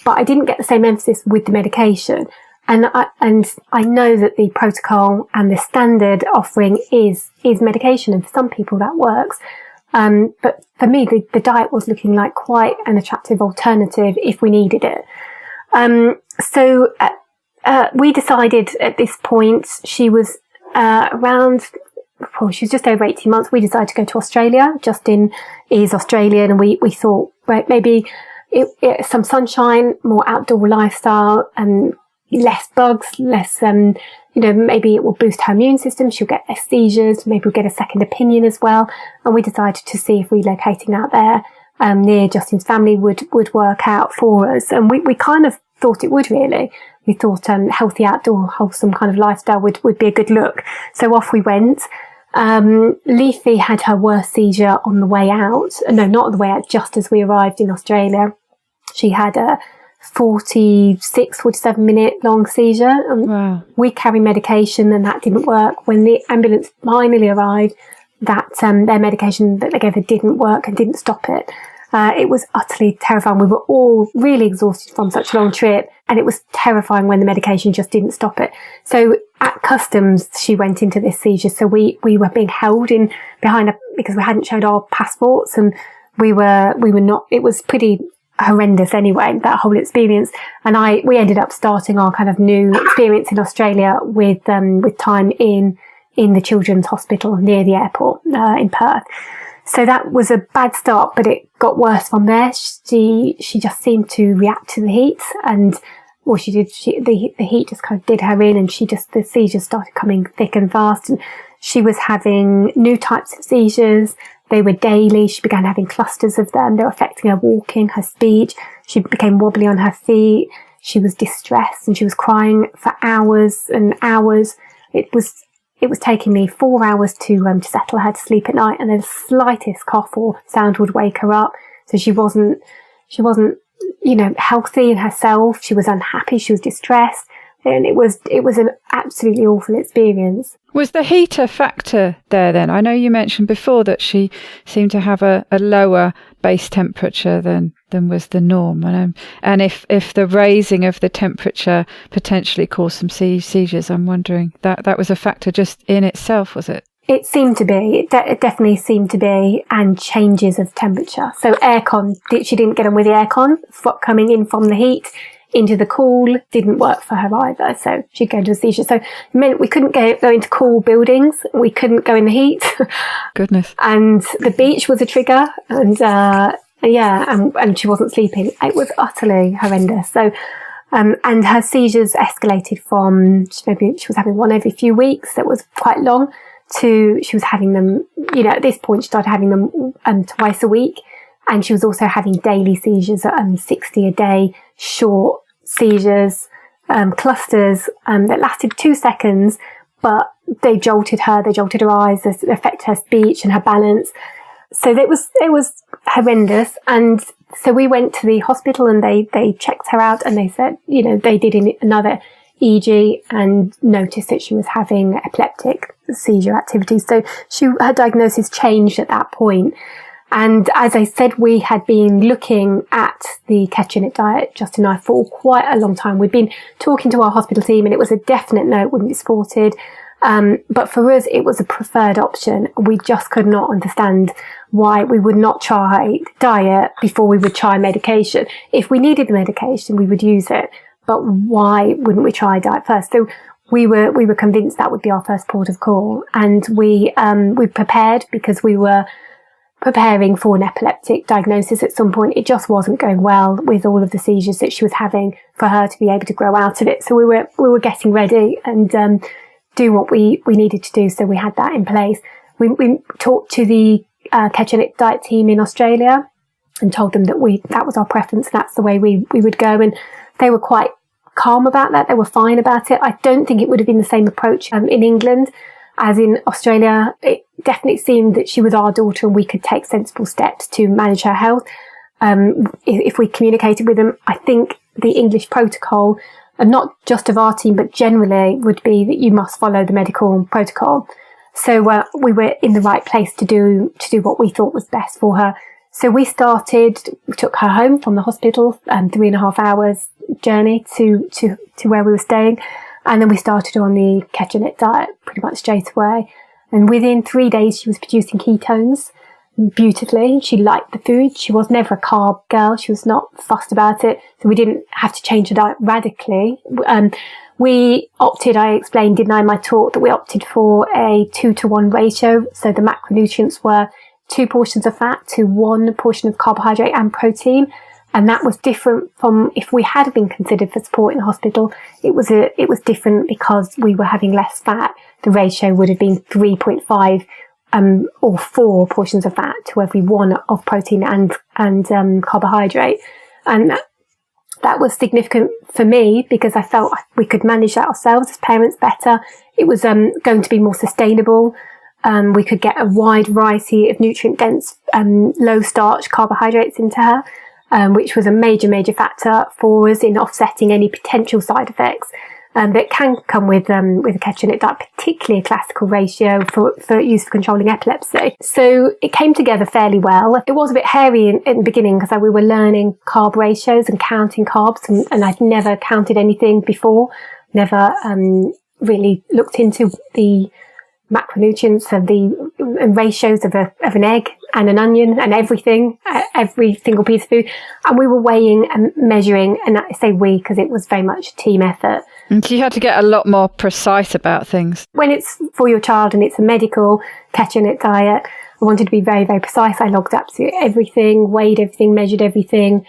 But I didn't get the same emphasis with the medication. And I know that the protocol and the standard offering is medication, and for some people that works. But for me, the diet was looking like quite an attractive alternative if we needed it. So we decided at this point, she was she was just over 18 months. We decided to go to Australia. Justin is Australian, and we thought, right, maybe some sunshine, more outdoor lifestyle, and less bugs, less, maybe it will boost her immune system. She'll get less seizures. Maybe we'll get a second opinion as well. And we decided to see if relocating out there near Justin's family would work out for us. And we kind of thought it would, really. We thought healthy, outdoor, wholesome kind of lifestyle would be a good look. So off we went. Leafy had her worst seizure on the way out. No, not on the way out, just as we arrived in Australia. She had a 47 minute long seizure. Wow. We carry medication, and that didn't work. When the ambulance finally arrived, that their medication that they gave her didn't work and didn't stop it. It was utterly terrifying. We were all really exhausted from such a long trip, and it was terrifying when the medication just didn't stop it. So at customs, she went into this seizure. So we were being held behind her because we hadn't showed our passports, and we were not, it was pretty horrendous anyway, that whole experience. And we ended up starting our kind of new experience in Australia with time in the children's hospital near the airport, in Perth. So that was a bad start, but it got worse from there. She just seemed to react to the heat, and the heat just kind of did her in, and the seizures started coming thick and fast, and she was having new types of seizures. They were daily. She began having clusters of them. They were affecting her walking, her speech. She became wobbly on her feet. She was distressed and she was crying for hours and hours. It was taking me 4 hours to settle her to sleep at night, and the slightest cough or sound would wake her up. So she wasn't, healthy in herself. She was unhappy. She was distressed. And it was an absolutely awful experience. Was the heat a factor there then? I know you mentioned before that she seemed to have a lower base temperature than was the norm. And if the raising of the temperature potentially caused some seizures, I'm wondering, that was a factor just in itself, was it? It seemed to be. It definitely seemed to be, and changes of temperature. So aircon, she didn't get on with the aircon coming in from the heat into the cool, didn't work for her either. So she'd go into a seizure. So it meant we couldn't go into cool buildings. We couldn't go in the heat. Goodness. And the beach was a trigger. And and she wasn't sleeping. It was utterly horrendous. So, and her seizures escalated from maybe she was having one every few weeks. That was quite long. To she was having them, at this point she started having them twice a week. And she was also having daily seizures at 60 a day, short seizures, clusters that lasted 2 seconds, but they jolted her eyes, they affected her speech and her balance. So it was horrendous. And so we went to the hospital and they checked her out, and they said, they did another EEG and noticed that she was having epileptic seizure activity. So her diagnosis changed at that point. And as I said, we had been looking at the ketogenic diet, Justin and I, for quite a long time. We'd been talking to our hospital team, and it was a definite no, it wouldn't be supported. But for us, it was a preferred option. We just could not understand why we would not try diet before we would try medication. If we needed the medication, we would use it. But why wouldn't we try diet first? So we were convinced that would be our first port of call. And we prepared, because we were preparing for an epileptic diagnosis at some point. It just wasn't going well with all of the seizures that she was having, for her to be able to grow out of it. So we were getting ready and doing what we needed to do. So we had that in place. We talked to the ketogenic diet team in Australia and told them that that was our preference. That's the way we would go. And they were quite calm about that. They were fine about it. I don't think it would have been the same approach in England as in Australia. It definitely seemed that she was our daughter and we could take sensible steps to manage her health. If we communicated with them, I think the English protocol, and not just of our team, but generally, would be that you must follow the medical protocol. So we were in the right place to do what we thought was best for her. So we took her home from the hospital, 3.5 hours journey to where we were staying. And then we started on the ketogenic diet pretty much straight away. And within 3 days, she was producing ketones beautifully. She liked the food. She was never a carb girl. She was not fussed about it. So we didn't have to change her diet radically. We opted, I explained, didn't I, in my talk, that we opted for a 2-to-1 ratio. So the macronutrients were 2 portions of fat to 1 portion of carbohydrate and protein. And that was different from if we had been considered for support in the hospital. It was different because we were having less fat. The ratio would have been 3.5 or 4 portions of fat to every 1 of protein and carbohydrate. And that was significant for me because I felt we could manage that ourselves as parents better. It was going to be more sustainable. We could get a wide variety of nutrient-dense, low starch carbohydrates into her. Which was a major factor for us in offsetting any potential side effects that can come with a ketogenic diet, particularly a classical ratio for use for controlling epilepsy. So it came together fairly well. It was a bit hairy in the beginning because we were learning carb ratios and counting carbs, and I'd never counted anything before, never really looked into the macronutrients and the ratios of an egg and an onion and everything, every single piece of food. And we were weighing and measuring, and I say we because it was very much a team effort. And you had to get a lot more precise about things. When it's for your child and it's a medical ketogenic diet, I wanted to be very, very precise. I logged absolutely everything, weighed everything, measured everything.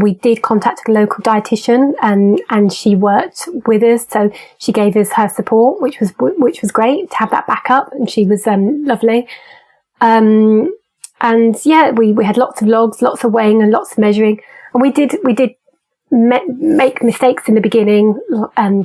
We did contact a local dietitian and she worked with us. So she gave us her support, which was great to have that backup. And she was, lovely. And yeah, we had lots of logs, lots of weighing and lots of measuring. And we did make mistakes in the beginning,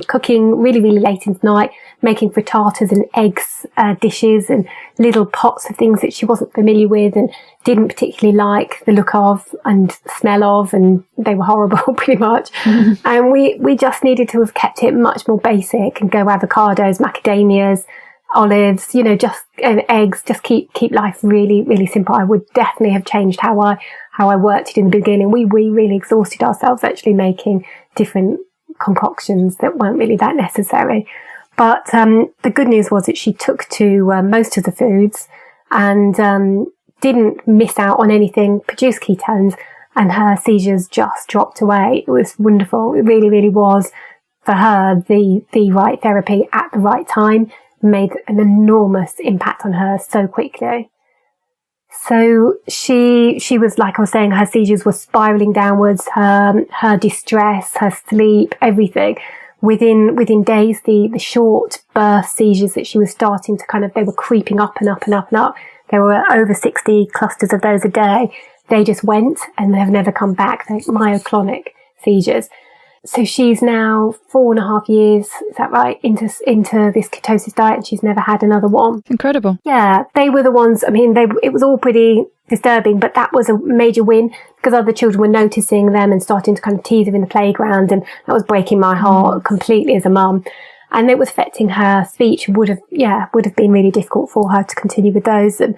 cooking really, really late into the night, making frittatas and eggs dishes and little pots of things that she wasn't familiar with and didn't particularly like the look of and smell of, and they were horrible pretty much. And we just needed to have kept it much more basic and go avocados, macadamias, olives, and eggs, just keep life really, really simple. I would definitely have changed how I worked it in the beginning. We really exhausted ourselves actually making different concoctions that weren't really that necessary. But the good news was that she took to most of the foods and didn't miss out on anything, produced ketones, and her seizures just dropped away. It was wonderful. It really, really was, for her, the right therapy at the right time. Made an enormous impact on her so quickly. So she was, like I was saying, her seizures were spiraling downwards, her distress, her sleep, everything. Within days, the short burst seizures that she was starting to they were creeping up and up and up and up. There were over 60 clusters of those a day. They just went and they've never come back. They're myoclonic seizures. So she's now 4.5 years, is that right, into this ketosis diet, and she's never had another one. Incredible. Yeah, they were the ones, it was all pretty disturbing, but that was a major win because other children were noticing them and starting to kind of tease them in the playground, and that was breaking my heart completely as a mum. And it was affecting her speech, would have been really difficult for her to continue with those. And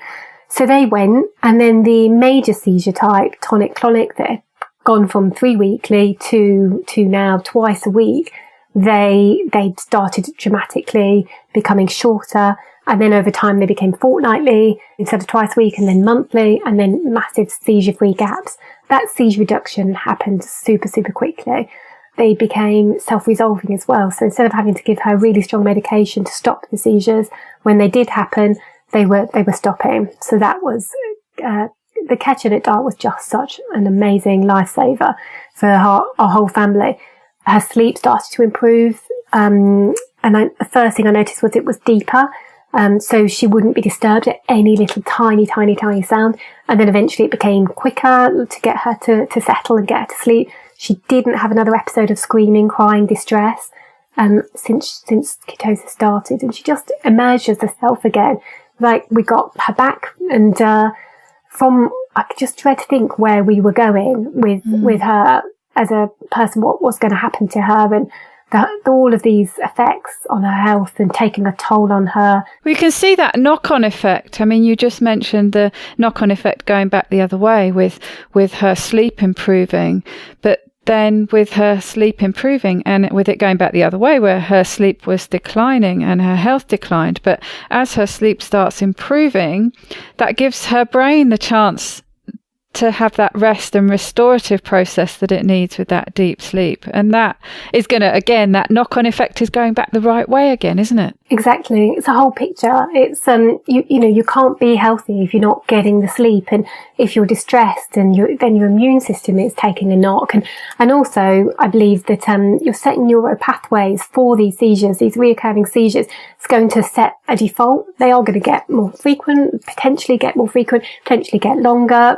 so they went, and then the major seizure type, tonic-clonic, that gone from 3 weekly to now twice a week, they started dramatically becoming shorter, and then over time they became fortnightly instead of twice a week, and then monthly, and then massive seizure-free gaps. That seizure reduction happened super, super quickly. They became self-resolving as well. So instead of having to give her really strong medication to stop the seizures, when they did happen, they were stopping. So that was the ketchup diet was just such an amazing lifesaver for our whole family. Her sleep started to improve, and the first thing I noticed was it was deeper, so she wouldn't be disturbed at any little tiny sound. And then eventually it became quicker to get her to settle and get her to sleep. She didn't have another episode of screaming, crying, distress since ketosis started, and she just emerged as herself again. Like, we got her back, and I could just dread to think where we were going with her as a person, what was going to happen to her, and all of these effects on her health and taking a toll on her. We can see that knock-on effect. You just mentioned the knock-on effect going back the other way with her sleep improving, but then with her sleep improving and with it going back the other way where her sleep was declining and her health declined. But as her sleep starts improving, that gives her brain the chance to have that rest and restorative process that it needs with that deep sleep. And that is going to, again, that knock-on effect is going back the right way again, isn't it? Exactly. It's a whole picture. It's, you can't be healthy if you're not getting the sleep, and if you're distressed, and then your immune system is taking a knock. And also, I believe that, you're setting neural pathways for these seizures, these reoccurring seizures. It's going to set a default. They are going to get more frequent, potentially get longer,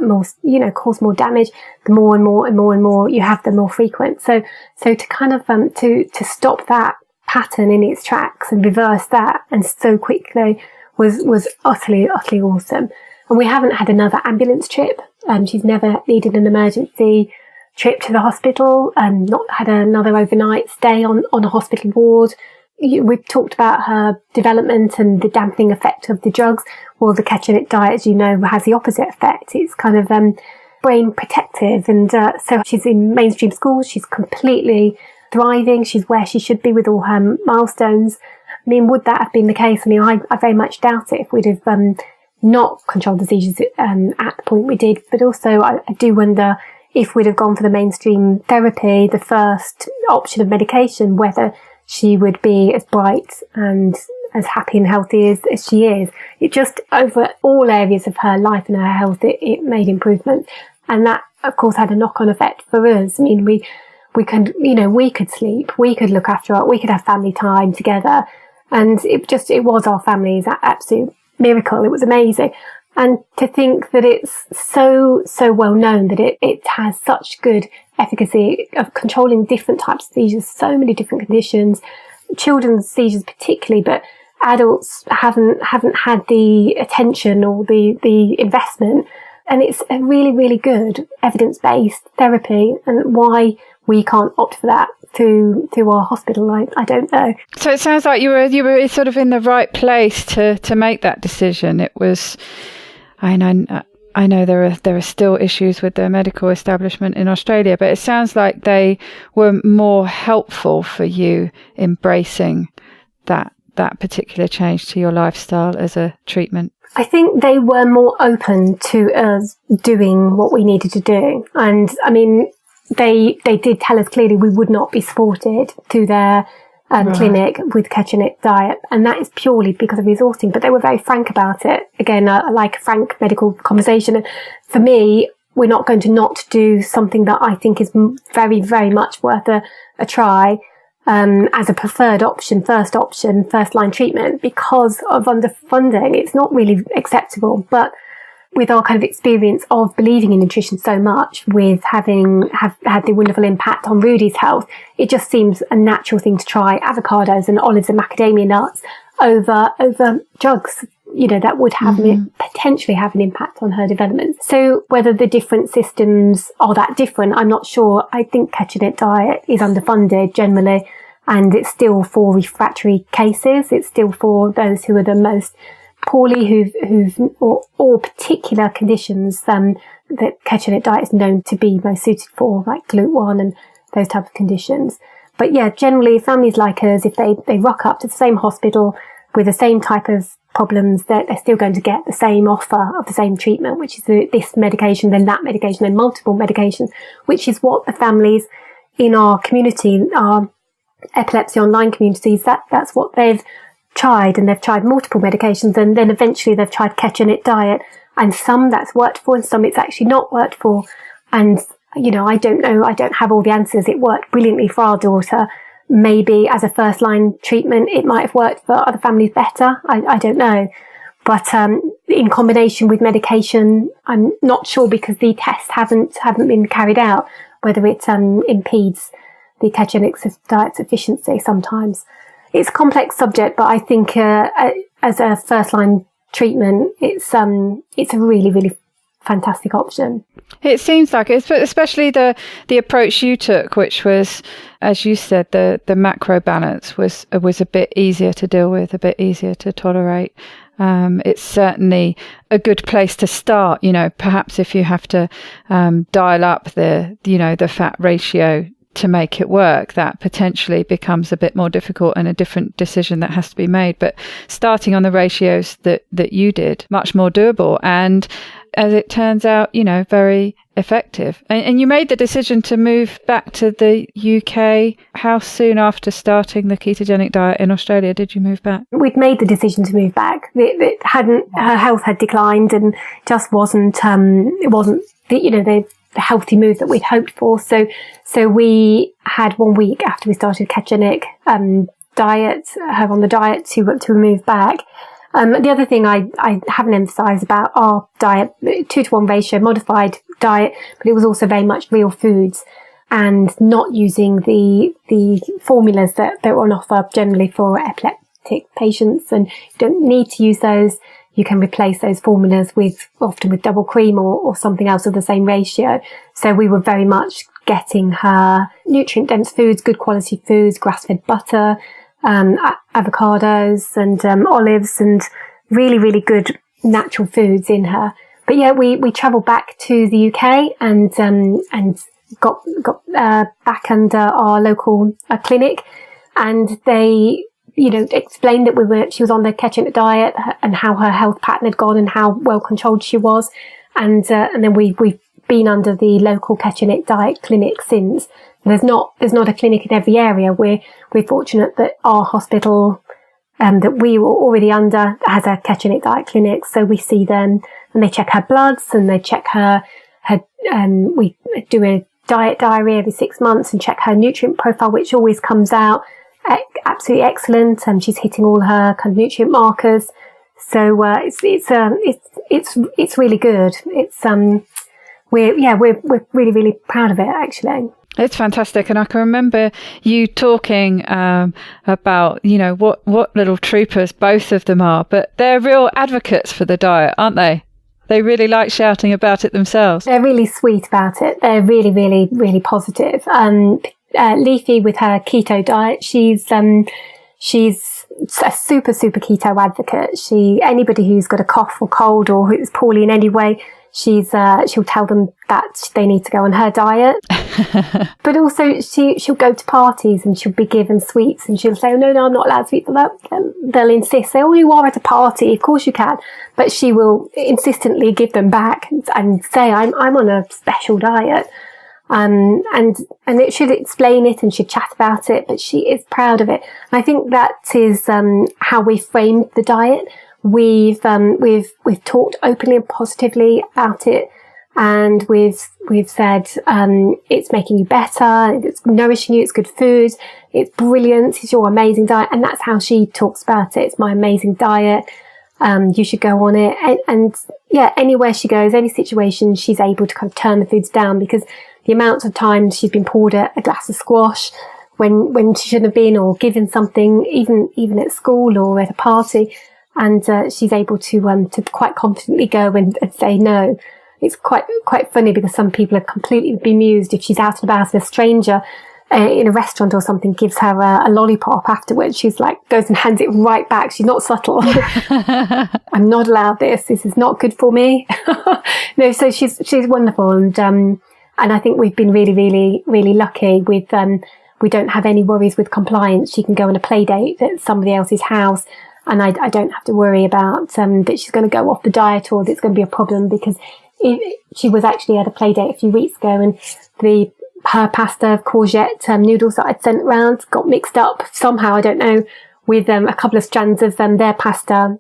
cause more damage. The more and more you have, the more frequent. So to kind of, to stop that pattern in its tracks and reverse that, and so quickly, was utterly awesome. And we haven't had another ambulance trip. She's never needed an emergency trip to the hospital, and not had another overnight stay on a hospital ward. We've talked about her development and the dampening effect of the drugs. Well, the ketogenic diet, as you know, has the opposite effect. It's kind of brain protective, and so she's in mainstream schools. She's completely thriving. She's where she should be with all her milestones. Would that have been the case? I very much doubt it if we'd have not controlled the seizures at the point we did. But also, I do wonder if we'd have gone for the mainstream therapy, the first option of medication, whether she would be as bright and as happy and healthy as she is. It just, over all areas of her life and her health, it made improvements. And that, of course, had a knock-on effect for us. We could sleep, we could look after her, we could have family time together. And it was our family's absolute miracle. It was amazing. And to think that it's so well known that it has such good efficacy of controlling different types of seizures, so many different conditions, children's seizures particularly, but adults haven't had the attention or the investment. And it's a really, really good evidence-based therapy, and why we can't opt for that through our hospital, I don't know. So it sounds like you were sort of in the right place to make that decision. It was, I know there are still issues with the medical establishment in Australia, but it sounds like they were more helpful for you embracing that particular change to your lifestyle as a treatment. I think they were more open to us doing what we needed to do. And I mean, they did tell us clearly we would not be supported to their clinic with ketogenic diet. And that is purely because of resourcing, but they were very frank about it. Again, I like a frank medical conversation. And for me, we're not going to not do something that I think is very, very much worth a try. As a preferred option, first line treatment, because of underfunding. It's not really acceptable. But with our kind of experience of believing in nutrition so much, with have had the wonderful impact on Rudy's health, it just seems a natural thing to try avocados and olives and macadamia nuts over drugs, that would have potentially have an impact on her development. So whether the different systems are that different, I'm not sure. I think ketogenic diet is underfunded generally, and it's still for refractory cases. It's still for those who are the most poorly, or particular conditions that ketogenic diet is known to be most suited for, like GLUT1 and those type of conditions. But yeah, generally families like us, if they rock up to the same hospital with the same type of problems, they're still going to get the same offer of the same treatment, which is this medication, then that medication, then multiple medications, which is what the families in our community, our epilepsy online communities, that's what they've tried. And they've tried multiple medications, and then eventually they've tried ketogenic diet, and some that's worked for and some it's actually not worked for. And I don't know, I don't have all the answers. It worked brilliantly for our daughter. Maybe as a first line treatment, it might have worked for other families better. I don't know. But in combination with medication, I'm not sure, because the tests haven't been carried out, whether it impedes the ketogenic diet's efficiency sometimes. It's a complex subject, but I think as a first line treatment, it's a really, really fantastic option. It seems like it, especially the approach you took, which was, as you said, the macro balance was a bit easier to deal with, a bit easier to tolerate. It's certainly a good place to start. Perhaps if you have to dial up the fat ratio to make it work, that potentially becomes a bit more difficult and a different decision that has to be made. But starting on the ratios that you did, much more doable, and as it turns out, very effective. And you made the decision to move back to the UK. How soon after starting the ketogenic diet in Australia did you move back? We'd made the decision to move back. Her health had declined, and just wasn't, it wasn't the healthy move that we'd hoped for. So we had 1 week after we started ketogenic diet, her on the diet to move back. The other thing I haven't emphasised about our diet, 2-to-1 ratio, modified diet, but it was also very much real foods, and not using the formulas that were on offer generally for epileptic patients. And you don't need to use those. You can replace those formulas often with double cream or something else of the same ratio. So we were very much getting her nutrient dense foods, good quality foods, grass-fed butter, avocados and olives, and really, really good natural foods in her. But yeah, we travelled back to the UK and got back under our local clinic, and they explained that she was on the ketogenic diet and how her health pattern had gone and how well controlled she was. And then we've been under the local ketogenic diet clinic since. And there's not a clinic in every area. We're fortunate that our hospital, that we were already under, has a ketogenic diet clinic. So we see them and they check her bloods and they check her, we do a diet diary every 6 months and check her nutrient profile, which always comes out absolutely excellent. She's hitting all her kind of nutrient markers. So, it's it's really good. It's we're really, really proud of it, actually. It's fantastic. And I can remember you talking about, what little troopers both of them are, but they're real advocates for the diet, aren't they? They really like shouting about it themselves. They're really sweet about it. They're really, really, really positive. Leafy, with her keto diet, she's a super, super keto advocate. Anybody who's got a cough or cold or who's poorly in any way, she'll tell them that they need to go on her diet. But also she'll go to parties and she'll be given sweets and she'll say, oh, no, I'm not allowed sweets. They'll insist, say, oh, you are at a party, of course you can. But she will insistently give them back and say, I'm on a special diet. And it should explain it and should chat about it, but she is proud of it. And I think that is how we framed the diet. We've talked openly and positively about it, and we've said it's making you better, it's nourishing you, it's good food, it's brilliant, it's your amazing diet, and that's how she talks about it. It's my amazing diet. You should go on it, and anywhere she goes, any situation, she's able to kind of turn the foods down, because the amount of times she's been poured a glass of squash when she shouldn't have been, or given something, even at school or at a party. And she's able to quite confidently go and say no. It's quite funny, because some people are completely bemused if she's out and about and a stranger in a restaurant or something gives her a lollipop afterwards. She's like, goes and hands it right back. She's not subtle. I'm not allowed this. This is not good for me. No, so she's wonderful. And I think we've been really, really, really lucky with, we don't have any worries with compliance. She can go on a play date at somebody else's house, and I don't have to worry about that she's going to go off the diet or that it's going to be a problem, because she was actually at a play date a few weeks ago, and her pasta of courgette noodles that I'd sent round got mixed up somehow, I don't know, with a couple of strands of their pasta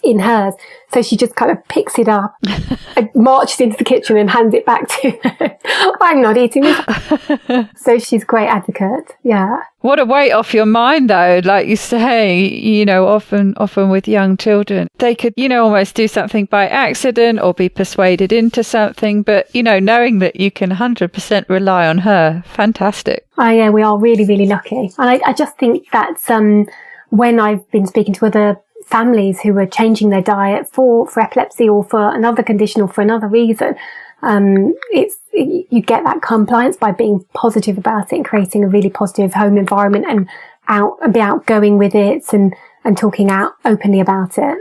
in hers. So she just kind of picks it up and marches into the kitchen and hands it back to her. I'm not eating this. So she's a great advocate. Yeah. What a weight off your mind, though. Like you say, often with young children, they could, almost do something by accident or be persuaded into something. But, knowing that you can 100% rely on her, fantastic. Oh, yeah, we are really, really lucky. And I just think that's when I've been speaking to other families who are changing their diet for epilepsy or for another condition or for another reason, you get that compliance by being positive about it and creating a really positive home environment and be outgoing with it and talking out openly about it.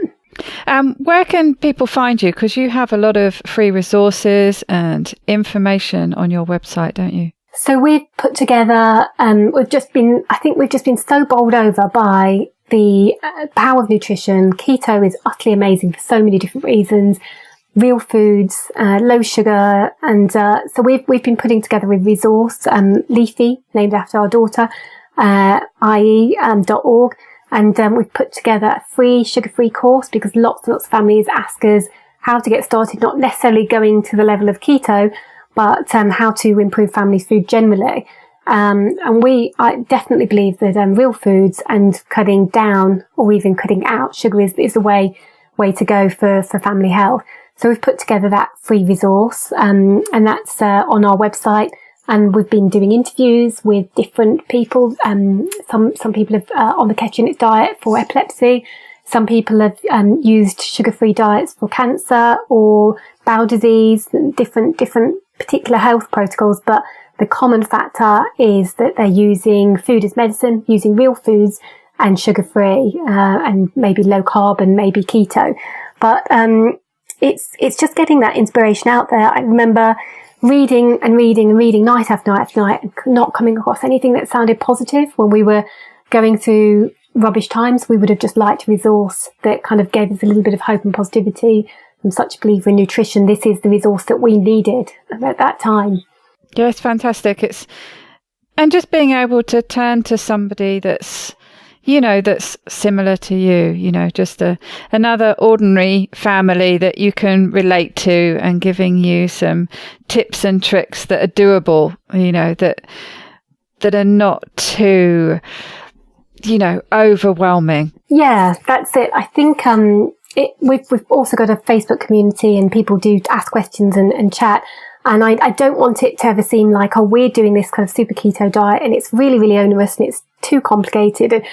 Where can people find you? Because you have a lot of free resources and information on your website, don't you? So we've put together, we've just been so bowled over by the power of nutrition. Keto is utterly amazing for so many different reasons. Real foods, low sugar, and so we've been putting together a resource, Leafy, named after our daughter, ie.org, and we've put together a free sugar-free course, because lots and lots of families ask us how to get started, not necessarily going to the level of keto, but how to improve families' food generally. And I definitely believe that real foods and cutting down or even cutting out sugar is the way to go for family health. So we've put together that free resource, and that's on our website. And we've been doing interviews with different people. Some people have on the ketogenic diet for epilepsy. Some people have used sugar-free diets for cancer or bowel disease, different particular health protocols, but the common factor is that they're using food as medicine, using real foods and sugar-free, and maybe low carb and maybe keto. But it's just getting that inspiration out there. I remember reading night after night after night and not coming across anything that sounded positive. When we were going through rubbish times, we would have just liked a resource that kind of gave us a little bit of hope and positivity. I'm such a believer in nutrition. This is the resource that we needed at that time. Yeah, it's fantastic. And just being able to turn to somebody that's similar to you, just another ordinary family that you can relate to, and giving you some tips and tricks that are doable, that are not too, overwhelming. Yeah, that's it. I think, we've also got a Facebook community, and people do ask questions and chat. And I don't want it to ever seem like, oh, we're doing this kind of super keto diet and it's really, really onerous and it's too complicated and,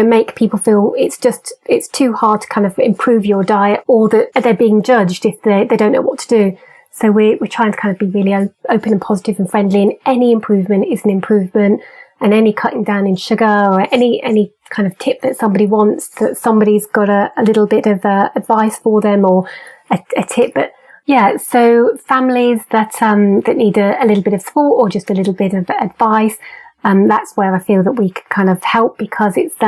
make people feel it's too hard to kind of improve your diet, or that they're being judged if they don't know what to do. So we're trying to kind of be really open and positive and friendly, and any improvement is an improvement, and any cutting down in sugar or any kind of tip that somebody wants, that somebody's got a little bit of advice for them, or a tip. But yeah, so families that need a little bit of support or just a little bit of advice, that's where I feel that we can kind of help, because it's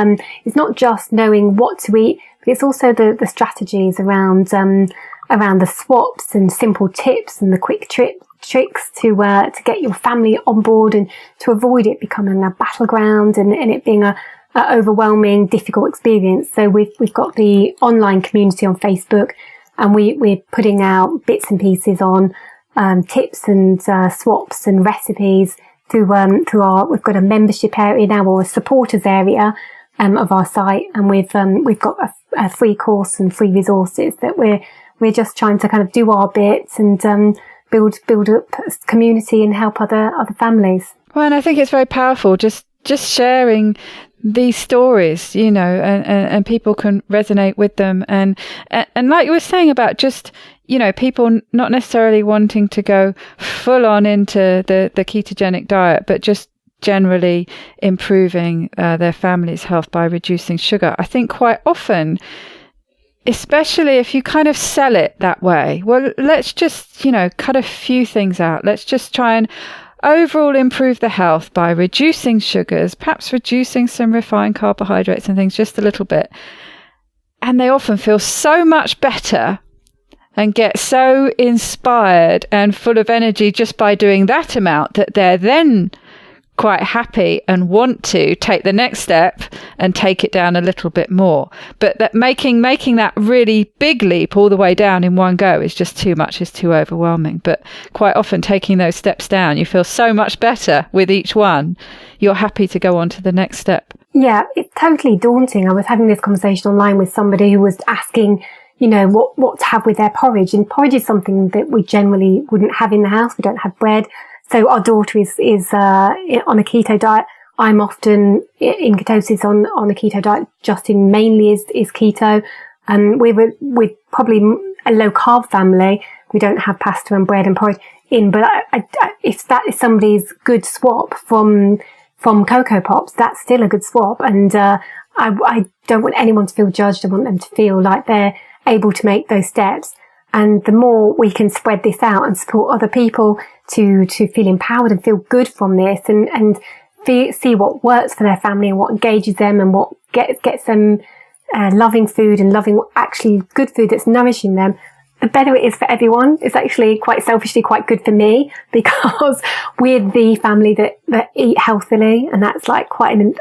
not just knowing what to eat, but it's also the strategies around the swaps and simple tips and the quick tricks to get your family on board and to avoid it becoming a battleground and it being a overwhelming, difficult experience. So we've got the online community on Facebook, and we're putting out bits and pieces on tips and swaps and recipes through we've got a membership area now, or a supporters area of our site, and we've got a free course and free resources that we're just trying to kind of do our bits and build up a community and help other families. Well, and I think it's very powerful just sharing these stories, and people can resonate with them. And like you were saying about just, people not necessarily wanting to go full on into the ketogenic diet, but just generally improving their family's health by reducing sugar. I think quite often, especially if you kind of sell it that way, well, let's just, cut a few things out. Let's just try and overall improve the health by reducing sugars, perhaps reducing some refined carbohydrates and things just a little bit. And they often feel so much better and get so inspired and full of energy just by doing that amount that they're then quite happy and want to take the next step and take it down a little bit more. But that making that really big leap all the way down in one go is just too much, is too overwhelming. But quite often taking those steps down, you feel so much better with each one. You're happy to go on to the next step. Yeah, it's totally daunting. I was having this conversation online with somebody who was asking, what to have with their porridge. And porridge is something that we generally wouldn't have in the house. We don't have bread. So our daughter is on a keto diet. I'm often in ketosis on a keto diet. Justin mainly is keto. We're probably a low carb family. We don't have pasta and bread and porridge in, but if that is somebody's good swap from Cocoa Pops, that's still a good swap. And, I don't want anyone to feel judged. I want them to feel like they're able to make those steps. And the more we can spread this out and support other people to feel empowered and feel good from this and see what works for their family and what engages them and what gets them loving food and loving actually good food that's nourishing them, the better it is for everyone. It's actually quite selfishly quite good for me, because we're the family that eat healthily, and that's like quite an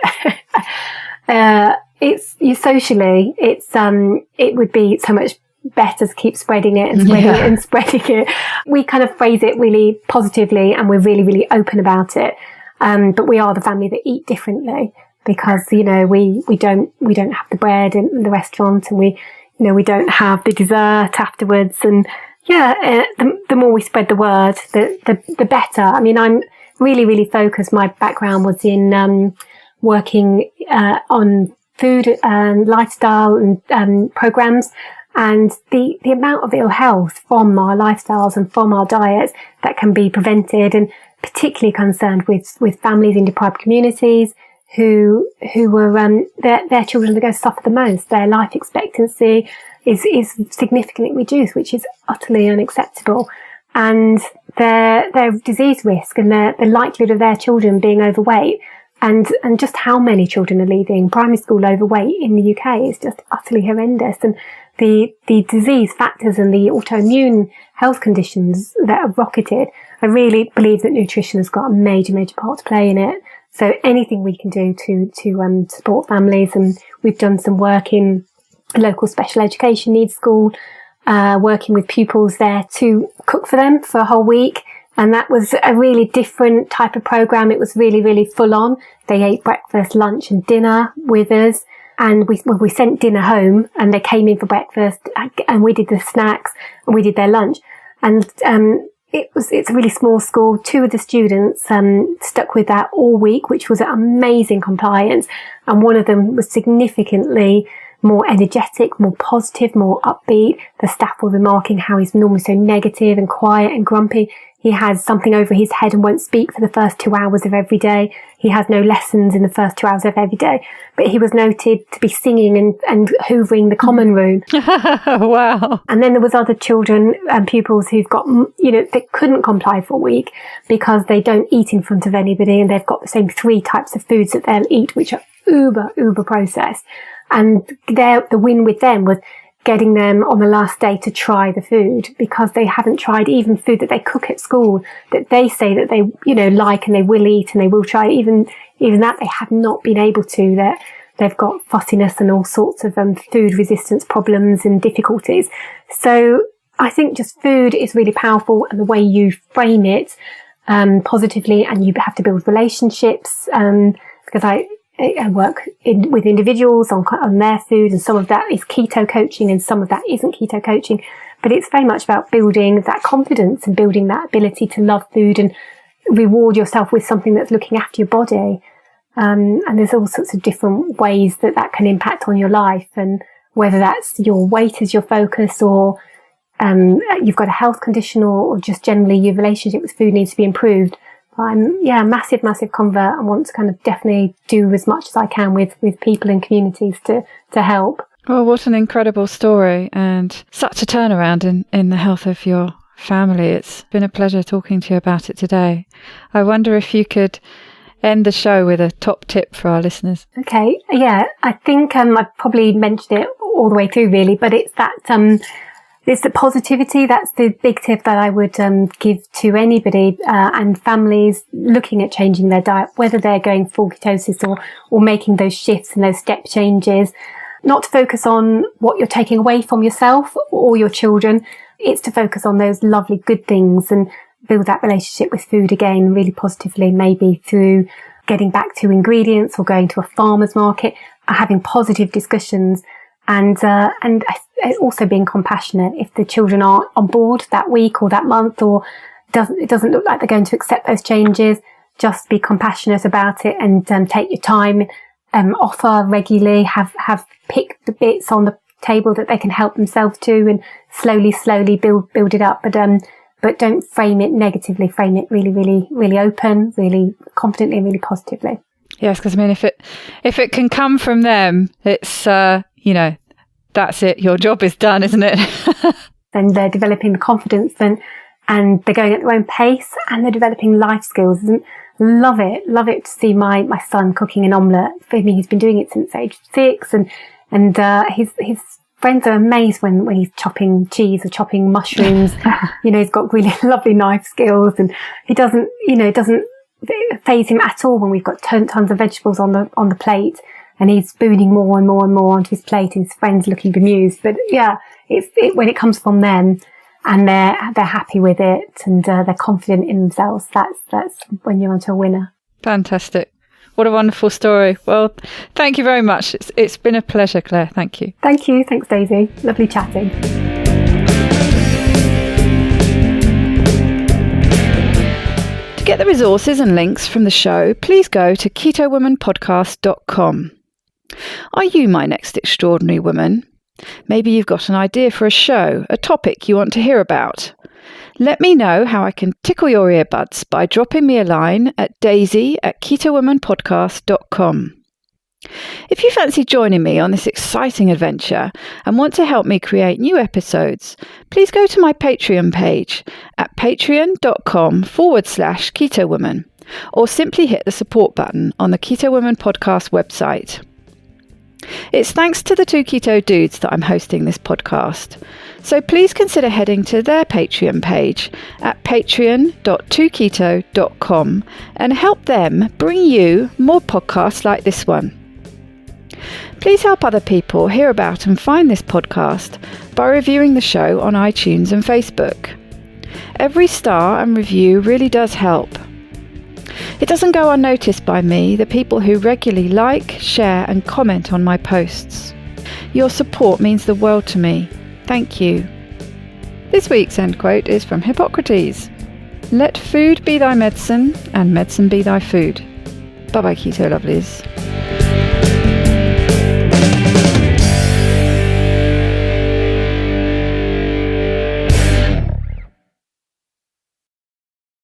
it would be so much better to keep spreading it and spreading it and spreading it. We kind of phrase it really positively, and we're really, really open about it. But we are the family that eat differently, because, we don't have the bread in the restaurant, and we don't have the dessert afterwards. And the more we spread the word, the better. I mean, I'm really, really focused. My background was in, working, on food and lifestyle and, programs. And the amount of ill health from our lifestyles and from our diets that can be prevented, and particularly concerned with families in deprived communities who were, their children are going to suffer the most. Their life expectancy is significantly reduced, which is utterly unacceptable. And their disease risk and the likelihood of their children being overweight, and just how many children are leaving primary school overweight in the UK is just utterly horrendous. And the disease factors and the autoimmune health conditions that have rocketed, I really believe that nutrition has got a major, major part to play in it. So anything we can do to support families, and we've done some work in a local special education needs school, working with pupils there to cook for them for a whole week. And that was a really different type of program. It was really, really full on. They ate breakfast, lunch and dinner with us. And we sent dinner home, and they came in for breakfast, and we did the snacks, and we did their lunch. And it's a really small school. 2 of the students stuck with that all week, which was an amazing compliance. And one of them was significantly more energetic, more positive, more upbeat. The staff were remarking how he's normally so negative and quiet and grumpy. He has something over his head and won't speak for the first 2 hours of every day. He has no lessons in the first 2 hours of every day. But he was noted to be singing and hoovering the common room. Wow. And then there was other children and pupils who've got, they couldn't comply for a week because they don't eat in front of anybody, and they've got the same 3 types of foods that they'll eat, which are uber processed. And the win with them was getting them on the last day to try the food, because they haven't tried even food that they cook at school that they say that they, like, and they will eat and they will try. Even that they have not been able to. They've got fussiness and all sorts of food resistance problems and difficulties. So I think just food is really powerful, and the way you frame it positively, and you have to build relationships, because I work with individuals on their food, and some of that is keto coaching and some of that isn't keto coaching. But it's very much about building that confidence and building that ability to love food and reward yourself with something that's looking after your body. And there's all sorts of different ways that can impact on your life, and whether that's your weight as your focus, or you've got a health condition, or just generally your relationship with food needs to be improved. I'm a massive convert, and want to kind of definitely do as much as I can with people and communities to help. Well, what an incredible story, and such a turnaround in the health of your family. It's been a pleasure talking to you about it today. I wonder if you could end the show with a top tip for our listeners. Okay, yeah, I think I've probably mentioned it all the way through really, but it's that it's the positivity. That's the big tip that I would give to anybody and families looking at changing their diet, whether they're going full ketosis or making those shifts and those step changes. Not to focus on what you're taking away from yourself or your children. It's to focus on those lovely good things and build that relationship with food again really positively, maybe through getting back to ingredients or going to a farmer's market, having positive discussions, and also being compassionate. If the children aren't on board that week or that month, or it doesn't look like they're going to accept those changes, just be compassionate about it and take your time. Offer regularly, have pick the bits on the table that they can help themselves to, and slowly build it up. But don't frame it negatively. Frame it really open, really confidently, and really positively. Yes, because I mean, if it can come from them, it's that's it. Your job is done, isn't it? And they're developing the confidence, and they're going at their own pace, and they're developing life skills. And love it to see my son cooking an omelette. For me, he's been doing it since age 6, and his friends are amazed when he's chopping cheese or chopping mushrooms. He's got really lovely knife skills, and it doesn't faze him at all when we've got tons of vegetables on the plate, and he's spooning more and more onto his plate, and his friends looking bemused. But yeah, when it comes from them, and they're happy with it, and they're confident in themselves, that's when you're onto a winner. Fantastic. What a wonderful story. Well, thank you very much. It's been a pleasure, Claire. Thank you. Thank you. Thanks, Daisy. Lovely chatting. To get the resources and links from the show, please go to ketowomanpodcast.com. Are you my next extraordinary woman? Maybe you've got an idea for a show, a topic you want to hear about. Let me know how I can tickle your earbuds by dropping me a line at daisy@ketowomanpodcast.com. If you fancy joining me on this exciting adventure and want to help me create new episodes, please go to my Patreon page at patreon.com/ketowoman, or simply hit the support button on the Keto Woman podcast website. It's thanks to the two keto dudes that I'm hosting this podcast. So please consider heading to their Patreon page at patreon.2keto.com and help them bring you more podcasts like this one. Please help other people hear about and find this podcast by reviewing the show on iTunes and Facebook. Every star and review really does help. It doesn't go unnoticed by me, the people who regularly like, share and comment on my posts. Your support means the world to me. Thank you. This week's end quote is from Hippocrates. Let food be thy medicine, and medicine be thy food. Bye-bye, keto lovelies.